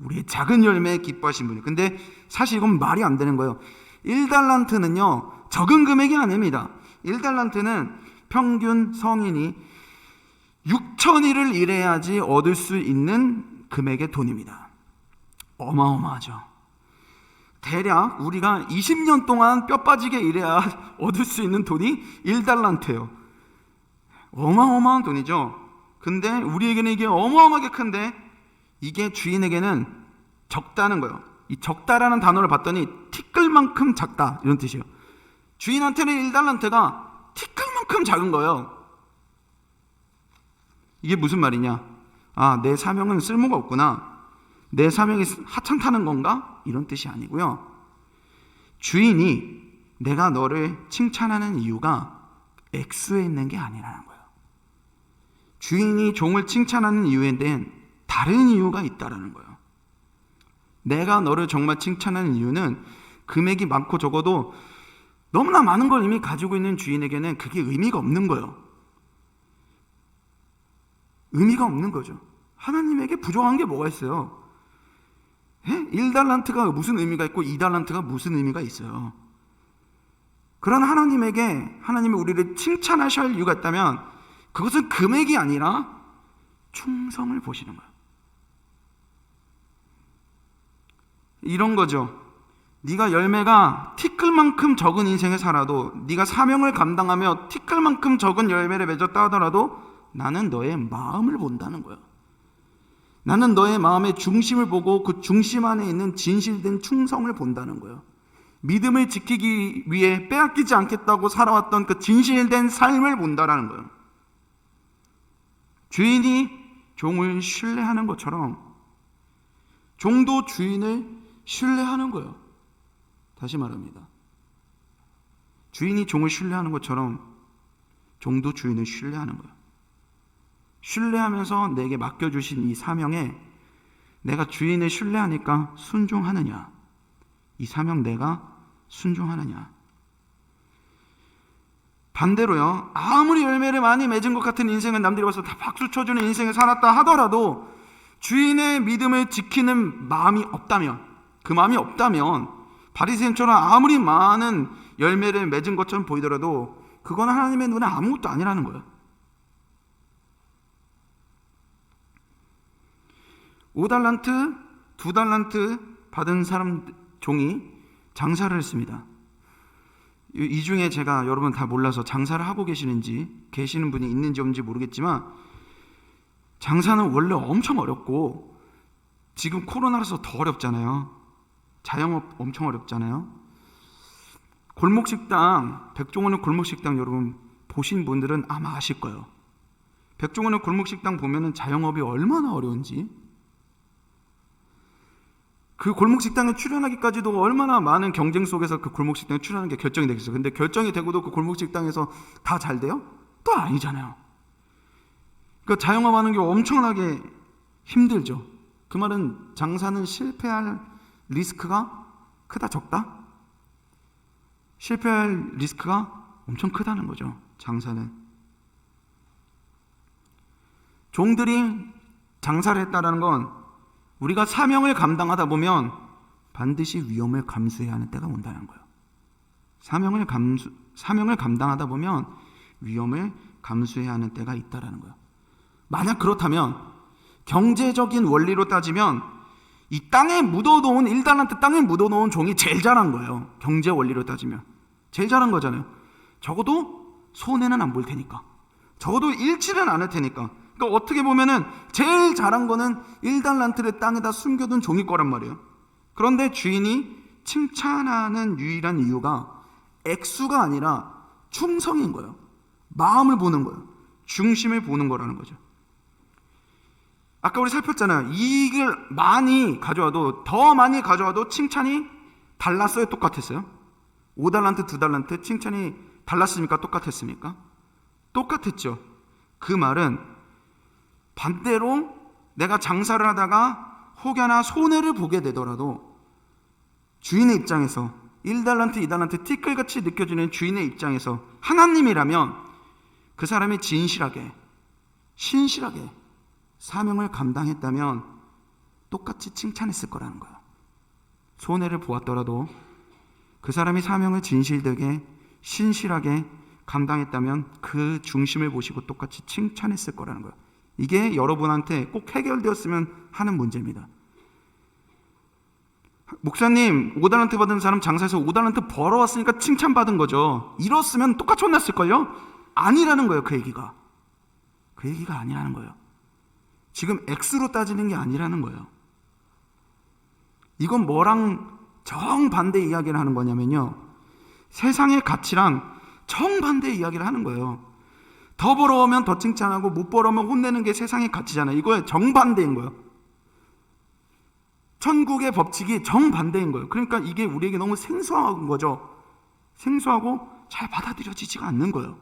우리의 작은 열매에 기뻐하시는 분이에요. 근데 사실 이건 말이 안 되는 거예요. 1달란트는요 적은 금액이 아닙니다. 1달란트는 평균 성인이 6,000일을 일해야지 얻을 수 있는 금액의 돈입니다. 어마어마하죠. 대략 우리가 20년 동안 뼈 빠지게 일해야 얻을 수 있는 돈이 1달란트예요. 어마어마한 돈이죠. 근데 우리에게는 이게 어마어마하게 큰데 이게 주인에게는 적다는 거예요. 이 적다라는 단어를 봤더니 티끌만큼 작다 이런 뜻이에요. 주인한테는 1달란트가 티끌만큼 작은 거예요. 이게 무슨 말이냐? 아, 내 사명은 쓸모가 없구나. 내 사명이 하찮다는 건가? 이런 뜻이 아니고요. 주인이 내가 너를 칭찬하는 이유가 액수에 있는 게 아니라는 거예요. 주인이 종을 칭찬하는 이유에는 다른 이유가 있다라는 거예요. 내가 너를 정말 칭찬하는 이유는 금액이 많고 적어도 너무나 많은 걸 이미 가지고 있는 주인에게는 그게 의미가 없는 거예요. 의미가 없는 거죠. 하나님에게 부족한 게 뭐가 있어요? 1달란트가 무슨 의미가 있고 2달란트가 무슨 의미가 있어요? 그런 하나님에게 하나님이 우리를 칭찬하셔야 할 이유가 있다면 그것은 금액이 아니라 충성을 보시는 거예요. 이런 거죠. 네가 열매가 티끌만큼 적은 인생을 살아도, 네가 사명을 감당하며 티끌만큼 적은 열매를 맺었다 하더라도 나는 너의 마음을 본다는 거예요. 나는 너의 마음의 중심을 보고 그 중심 안에 있는 진실된 충성을 본다는 거예요. 믿음을 지키기 위해 빼앗기지 않겠다고 살아왔던 그 진실된 삶을 본다라는 거예요. 주인이 종을 신뢰하는 것처럼 종도 주인을 신뢰하는 거예요. 다시 말합니다. 주인이 종을 신뢰하는 것처럼 종도 주인을 신뢰하는 거예요. 신뢰하면서 내게 맡겨주신 이 사명에 내가 주인을 신뢰하니까 순종하느냐, 이 사명 내가 순종하느냐. 반대로요, 아무리 열매를 많이 맺은 것 같은 인생은 남들이 봐서 다 박수 쳐주는 인생을 살았다 하더라도 주인의 믿음을 지키는 마음이 없다면, 그 마음이 없다면 바리새인처럼 아무리 많은 열매를 맺은 것처럼 보이더라도 그건 하나님의 눈에 아무것도 아니라는 거예요. 5달란트, 2달란트 받은 사람 종이 장사를 했습니다. 이 중에 제가 여러분 다 몰라서 장사를 하고 계시는 분이 있는지 없는지 모르겠지만 장사는 원래 엄청 어렵고 지금 코로나라서 더 어렵잖아요. 자영업 엄청 어렵잖아요. 골목식당, 백종원의 골목식당 여러분 보신 분들은 아마 아실 거예요. 백종원의 골목식당 보면은 자영업이 얼마나 어려운지. 그 골목 식당에 출연하기까지도 얼마나 많은 경쟁 속에서 그 골목 식당에 출연하는 게 결정이 되겠어요. 근데 결정이 되고도 그 골목 식당에서 다 잘 돼요? 또 아니잖아요. 그러니까 자영업하는 게 엄청나게 힘들죠. 그 말은 장사는 실패할 리스크가 크다, 적다? 실패할 리스크가 엄청 크다는 거죠. 장사는. 종들이 장사를 했다라는 건 우리가 사명을 감당하다 보면 반드시 위험을 감수해야 하는 때가 온다는 거예요. 사명을 감당하다 보면 위험을 감수해야 하는 때가 있다라는 거예요. 만약 그렇다면 경제적인 원리로 따지면 이 땅에 묻어놓은 1달란트 땅에 묻어놓은 종이 제일 잘한 거예요. 경제 원리로 따지면 제일 잘한 거잖아요. 적어도 손해는 안 볼 테니까, 적어도 잃지는 않을 테니까. 그러니까 어떻게 보면은 제일 잘한 거는 1달란트를 땅에다 숨겨둔 종일 거란 말이에요. 그런데 주인이 칭찬하는 유일한 이유가 액수가 아니라 충성인 거예요. 마음을 보는 거예요. 중심을 보는 거라는 거죠. 아까 우리 살폈잖아요. 이익을 많이 가져와도, 더 많이 가져와도 칭찬이 달랐어요, 똑같았어요? 5달란트, 2달란트 칭찬이 달랐습니까? 똑같았습니까? 똑같았죠. 그 말은 반대로 내가 장사를 하다가 혹여나 손해를 보게 되더라도 주인의 입장에서 1달란트, 2달란트 티끌같이 느껴지는 주인의 입장에서 하나님이라면 그 사람이 진실하게, 신실하게 사명을 감당했다면 똑같이 칭찬했을 거라는 거예요. 손해를 보았더라도 그 사람이 사명을 진실되게, 신실하게 감당했다면 그 중심을 보시고 똑같이 칭찬했을 거라는 거예요. 이게 여러분한테 꼭 해결되었으면 하는 문제입니다. 목사님, 5달란트 받은 사람 장사해서 5달란트 벌어왔으니까 칭찬받은 거죠. 이렇으면 똑같이 혼났을걸요? 아니라는 거예요. 그 얘기가 아니라는 거예요. 지금 X로 따지는 게 아니라는 거예요. 이건 뭐랑 정반대 이야기를 하는 거냐면요, 세상의 가치랑 정반대 이야기를 하는 거예요. 더 벌어오면 더 칭찬하고 못 벌어오면 혼내는 게 세상의 가치잖아요. 이거에 정반대인 거예요. 천국의 법칙이 정반대인 거예요. 그러니까 이게 우리에게 너무 생소한 거죠. 생소하고 잘 받아들여지지가 않는 거예요.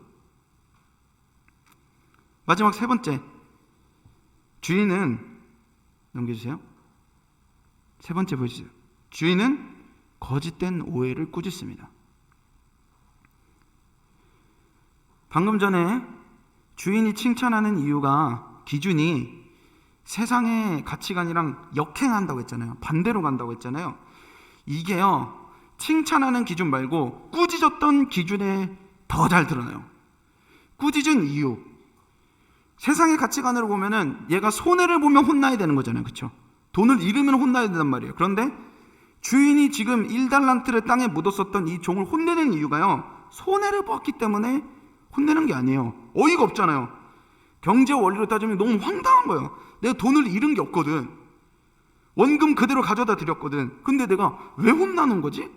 마지막 세 번째, 주인은, 넘겨주세요. 세 번째 보여주세요. 주인은 거짓된 오해를 꾸짖습니다. 방금 전에 주인이 칭찬하는 이유가, 기준이 세상의 가치관이랑 역행한다고 했잖아요. 반대로 간다고 했잖아요. 이게요, 칭찬하는 기준 말고 꾸짖었던 기준에 더 잘 드러나요. 꾸짖은 이유, 세상의 가치관으로 보면은 얘가 손해를 보면 혼나야 되는 거잖아요. 그렇죠? 돈을 잃으면 혼나야 된단 말이에요. 그런데 주인이 지금 1달란트를 땅에 묻었었던 이 종을 혼내는 이유가요, 손해를 보았기 때문에 혼내는 게 아니에요. 어이가 없잖아요. 경제 원리로 따지면 너무 황당한 거예요. 내가 돈을 잃은 게 없거든. 원금 그대로 가져다 드렸거든. 근데 내가 왜 혼나는 거지?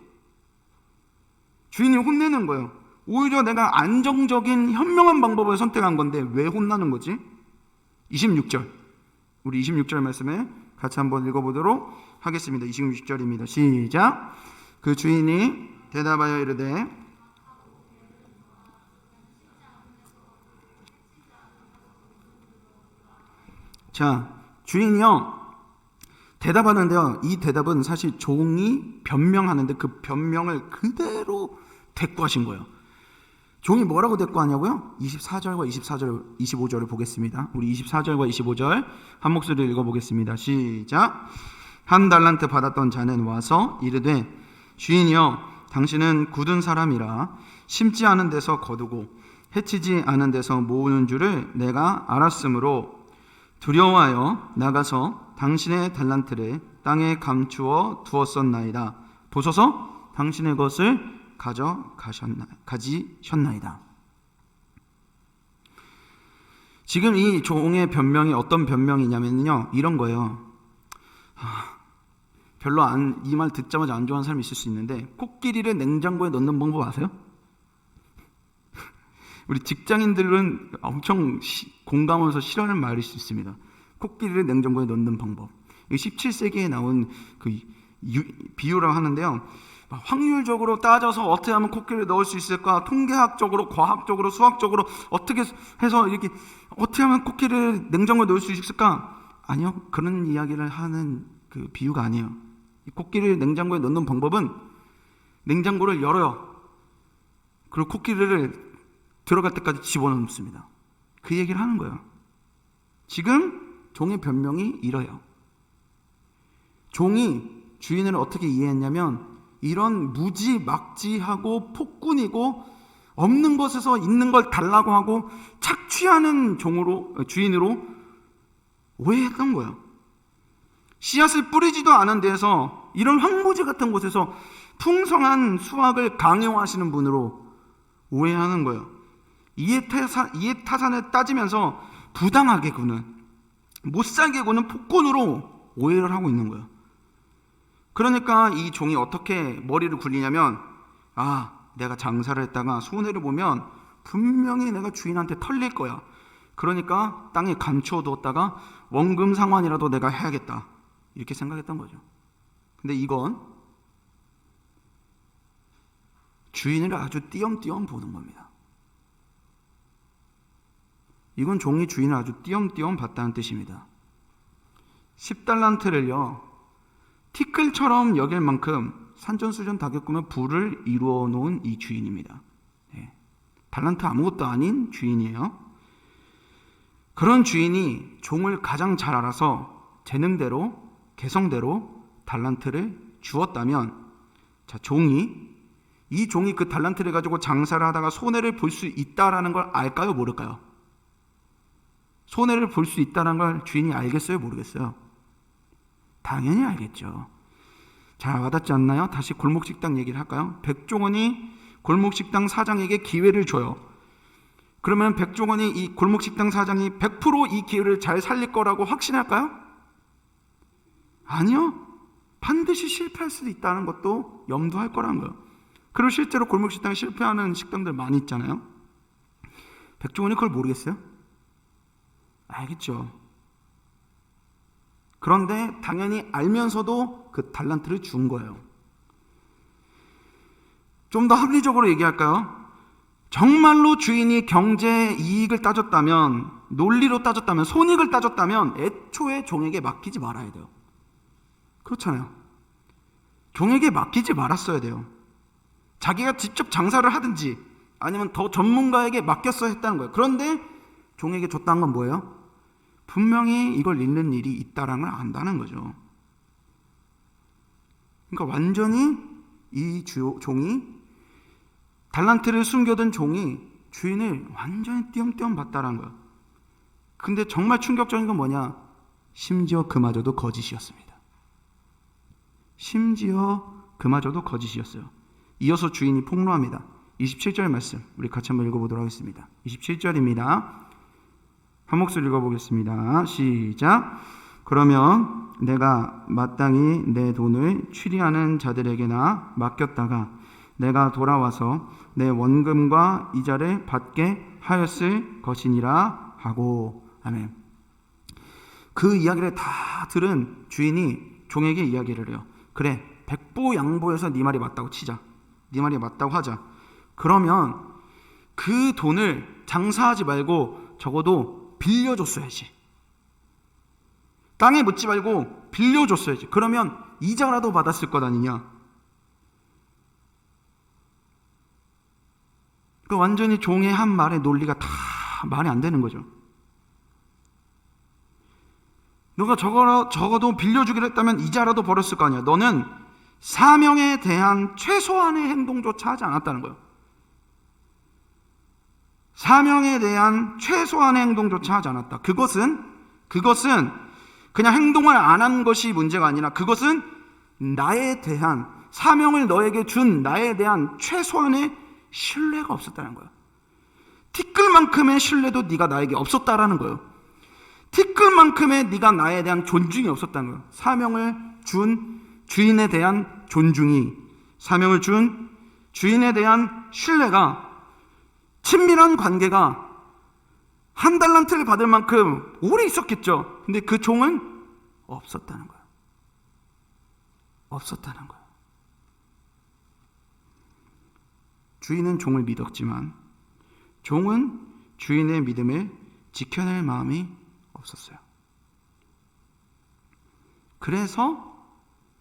주인이 혼내는 거예요. 오히려 내가 안정적인 현명한 방법을 선택한 건데 왜 혼나는 거지? 26절, 우리 26절 말씀에 같이 한번 읽어보도록 하겠습니다. 26절입니다. 시작. 그 주인이 대답하여 이르되, 자, 주인이요 대답하는데요, 이 대답은 사실 종이 변명하는데 그 변명을 그대로 대꾸하신 거예요. 종이 뭐라고 대꾸하냐고요? 24절과 25절을 보겠습니다. 우리 24절과 25절 한 목소리로 읽어보겠습니다. 시작. 한 달란트 받았던 자는 와서 이르되, 주인이여, 당신은 굳은 사람이라 심지 않은 데서 거두고 해치지 않은 데서 모으는 줄을 내가 알았으므로 두려워하여 나가서 당신의 달란트를 땅에 감추어 두었었나이다. 보소서, 당신의 것을 가지셨나이다. 지금 이 종의 변명이 어떤 변명이냐면요, 이런 거예요. 별로 이 말 듣자마자 안 좋아하는 사람이 있을 수 있는데, 코끼리를 냉장고에 넣는 방법 아세요? 우리 직장인들은 엄청 공감하면서 싫어하는 말일 수 있습니다. 코끼리를 냉장고에 넣는 방법. 17세기에 나온 그 비유라고 하는데요. 확률적으로 따져서 어떻게 하면 코끼리를 넣을 수 있을까? 통계학적으로, 과학적으로, 수학적으로 어떻게 해서 이렇게 어떻게 하면 코끼리를 냉장고에 넣을 수 있을까? 아니요. 그런 이야기를 하는 그 비유가 아니에요. 이 코끼리를 냉장고에 넣는 방법은 냉장고를 열어요. 그리고 코끼리를 들어갈 때까지 집어넣습니다. 그 얘기를 하는 거예요. 지금 종의 변명이 이래요. 종이 주인을 어떻게 이해했냐면 이런 무지막지하고 폭군이고 없는 것에서 있는 걸 달라고 하고 착취하는 주인으로 오해했던 거예요. 씨앗을 뿌리지도 않은 데에서 이런 황무지 같은 곳에서 풍성한 수확을 강요하시는 분으로 오해하는 거예요. 이해타산을 따지면서 부당하게 구는, 못살게 구는 폭군으로 오해를 하고 있는 거예요. 그러니까 이 종이 어떻게 머리를 굴리냐면, 내가 장사를 했다가 손해를 보면 분명히 내가 주인한테 털릴 거야. 그러니까 땅에 감춰두었다가 원금 상환이라도 내가 해야겠다. 이렇게 생각했던 거죠. 근데 이건 주인을 아주 띄엄띄엄 보는 겁니다. 이건 종이 주인을 아주 띄엄띄엄 봤다는 뜻입니다. 10달란트를요 티끌처럼 여길 만큼 산전수전 다 겪으며 부를 이루어 놓은 이 주인입니다. 달란트 아무것도 아닌 주인이에요. 그런 주인이 종을 가장 잘 알아서 재능대로 개성대로 달란트를 주었다면, 이 종이 그 달란트를 가지고 장사를 하다가 손해를 볼 수 있다라는 걸 알까요, 모를까요? 손해를 볼 수 있다는 걸 주인이 알겠어요, 모르겠어요? 당연히 알겠죠. 잘 와닿지 않나요? 다시 골목식당 얘기를 할까요? 백종원이 골목식당 사장에게 기회를 줘요. 그러면 백종원이 이 골목식당 사장이 100% 이 기회를 잘 살릴 거라고 확신할까요? 아니요. 반드시 실패할 수도 있다는 것도 염두할 거라는 거예요. 그리고 실제로 골목식당 실패하는 식당들 많이 있잖아요. 백종원이 그걸 모르겠어요? 알겠죠. 그런데 당연히 알면서도 그 달란트를 준 거예요. 좀 더 합리적으로 얘기할까요? 정말로 주인이 경제 이익을 따졌다면, 논리로 따졌다면, 손익을 따졌다면 애초에 종에게 맡기지 말아야 돼요. 그렇잖아요. 종에게 맡기지 말았어야 돼요. 자기가 직접 장사를 하든지 아니면 더 전문가에게 맡겼어야 했다는 거예요. 그런데 종에게 줬다는 건 뭐예요? 분명히 이걸 잃는 일이 있다는 걸 안다는 거죠. 그러니까 완전히 이 종이, 달란트를 숨겨둔 종이 주인을 완전히 띄엄띄엄 봤다는 거예요. 근데 정말 충격적인 건 뭐냐? 심지어 그마저도 거짓이었습니다. 심지어 그마저도 거짓이었어요. 이어서 주인이 폭로합니다. 27절 말씀 우리 같이 한번 읽어보도록 하겠습니다. 27절입니다. 한 목소리 읽어보겠습니다. 시작. 그러면 내가 마땅히 내 돈을 취리하는 자들에게나 맡겼다가 내가 돌아와서 내 원금과 이자를 받게 하였을 것이니라 하고. 아멘. 그 이야기를 다 들은 주인이 종에게 이야기를 해요. 그래, 백보양보해서 네 말이 맞다고 치자. 네 말이 맞다고 하자. 그러면 그 돈을 장사하지 말고 적어도 빌려줬어야지. 땅에 묻지 말고 빌려줬어야지. 그러면 이자라도 받았을 것 아니냐. 그 완전히 종의 한 말의 논리가 다 말이 안 되는 거죠. 너가 적어도 빌려주기로 했다면 이자라도 벌었을 거 아니야. 너는 사명에 대한 최소한의 행동조차 하지 않았다는 거예요. 사명에 대한 최소한의 행동조차 하지 않았다. 그것은 그냥 행동을 안 한 것이 문제가 아니라 그것은 나에 대한, 사명을 너에게 준 나에 대한 최소한의 신뢰가 없었다는 거예요. 티끌만큼의 신뢰도 네가 나에게 없었다라는 거예요. 티끌만큼의 네가 나에 대한 존중이 없었다는 거예요. 사명을 준 주인에 대한 존중이, 사명을 준 주인에 대한 신뢰가, 친밀한 관계가 한 달란트를 받을 만큼 오래 있었겠죠. 근데 그 종은 없었다는 거예요. 없었다는 거예요. 주인은 종을 믿었지만 종은 주인의 믿음을 지켜낼 마음이 없었어요. 그래서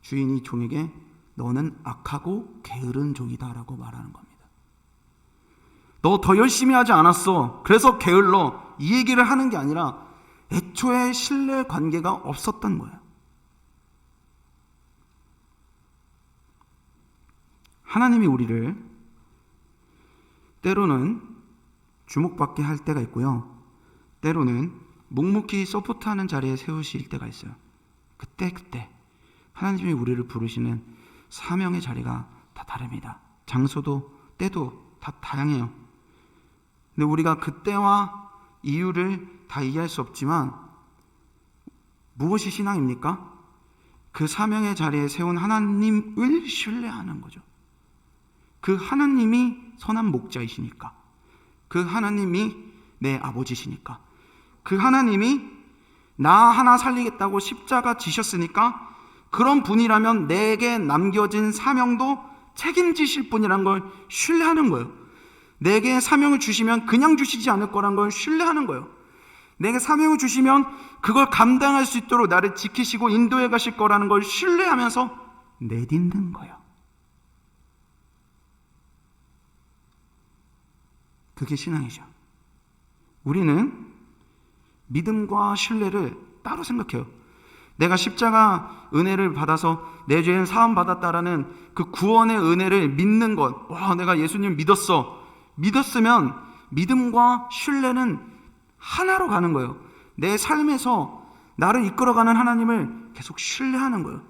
주인이 종에게 너는 악하고 게으른 종이다 라고 말하는 겁니다. 너 더 열심히 하지 않았어. 그래서 게을러. 이 얘기를 하는 게 아니라 애초에 신뢰 관계가 없었던 거예요. 하나님이 우리를 때로는 주목받게 할 때가 있고요. 때로는 묵묵히 서포트하는 자리에 세우실 때가 있어요. 그때 하나님이 우리를 부르시는 사명의 자리가 다 다릅니다. 장소도 때도 다 다양해요. 근데 우리가 그때와 이유를 다 이해할 수 없지만 무엇이 신앙입니까? 그 사명의 자리에 세운 하나님을 신뢰하는 거죠. 그 하나님이 선한 목자이시니까, 그 하나님이 내 아버지시니까, 그 하나님이 나 하나 살리겠다고 십자가 지셨으니까 그런 분이라면 내게 남겨진 사명도 책임지실 분이란 걸 신뢰하는 거예요. 내게 사명을 주시면 그냥 주시지 않을 거란 걸 신뢰하는 거예요. 내게 사명을 주시면 그걸 감당할 수 있도록 나를 지키시고 인도해 가실 거라는 걸 신뢰하면서 내딛는 거예요. 그게 신앙이죠. 우리는 믿음과 신뢰를 따로 생각해요. 내가 십자가 은혜를 받아서 내 죄는 사함 받았다라는 그 구원의 은혜를 믿는 것. 와, 내가 예수님 믿었어. 믿었으면 믿음과 신뢰는 하나로 가는 거예요. 내 삶에서 나를 이끌어가는 하나님을 계속 신뢰하는 거예요.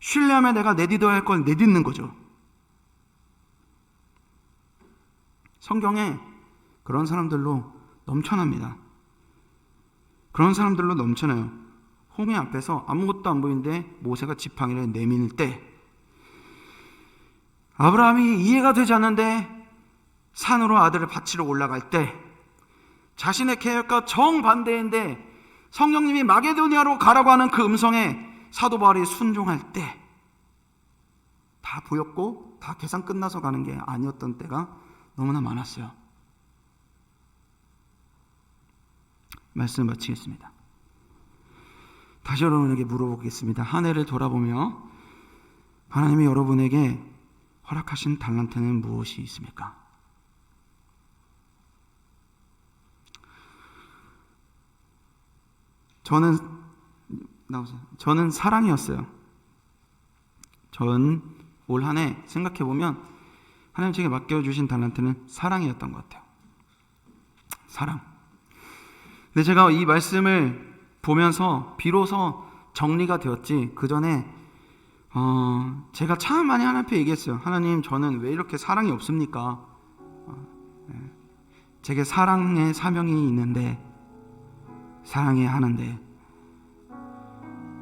신뢰하면 내가 내딛어야 할 걸 내딛는 거죠. 성경에 그런 사람들로 넘쳐납니다. 그런 사람들로 넘쳐나요. 홍해 앞에서 아무것도 안 보이는데 모세가 지팡이를 내밀 때, 아브라함이 이해가 되지 않는데 산으로 아들을 바치러 올라갈 때, 자신의 계획과 정반대인데 성령님이 마게도니아로 가라고 하는 그 음성에 사도 바울이 순종할 때, 다 보였고 다 계산 끝나서 가는 게 아니었던 때가 너무나 많았어요. 말씀 마치겠습니다. 다시 여러분에게 물어보겠습니다. 한 해를 돌아보며 하나님이 여러분에게 허락하신 달란트는 무엇이 있습니까? 저는 사랑이었어요. 저는 올 한 해 생각해보면 하나님 제게 맡겨주신 달란트는 사랑이었던 것 같아요. 사랑. 근데 제가 이 말씀을 보면서 비로소 정리가 되었지, 그 전에 제가 참 많이 하나님 앞에 얘기했어요. 하나님, 저는 왜 이렇게 사랑이 없습니까? 제게 사랑의 사명이 있는데, 사랑해야 하는데,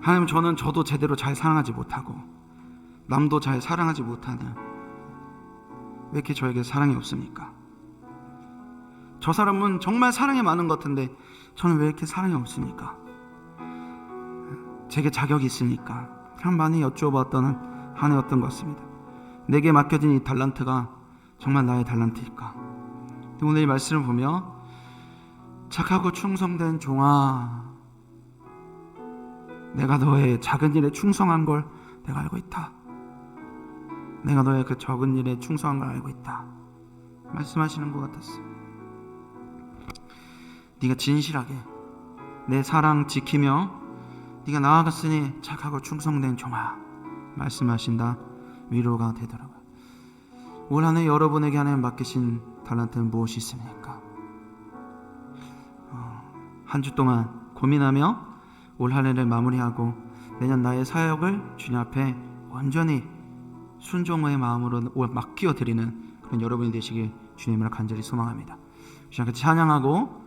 하나님, 저도 제대로 잘 사랑하지 못하고 남도 잘 사랑하지 못하는, 왜 이렇게 저에게 사랑이 없습니까? 저 사람은 정말 사랑이 많은 것 같은데 저는 왜 이렇게 사랑이 없습니까? 제게 자격이 있으니까 참 많이 여쭈어봤던 한 해였던 것 같습니다. 내게 맡겨진 이 달란트가 정말 나의 달란트일까? 오늘 이 말씀을 보며 착하고 충성된 종아, 내가 너의 작은 일에 충성한 걸 내가 알고 있다. 내가 너의 그 적은 일에 충성한 걸 알고 있다. 말씀하시는 것 같았어. 네가 진실하게 내 사랑 지키며 네가 나아갔으니 착하고 충성된 종아, 말씀하신다. 위로가 되더라고요. 올 한 해 여러분에게 하나님 맡기신 달란트는 무엇이 있습니까? 한 주 동안 고민하며 올 한 해를 마무리하고 내년 나의 사역을 주님 앞에 온전히 순종의 마음으로 맡겨드리는 그런 여러분이 되시길 주님을 간절히 소망합니다. 같이 찬양하고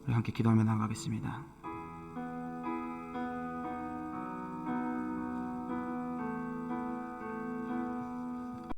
우리 함께 기도하며 나가겠습니다.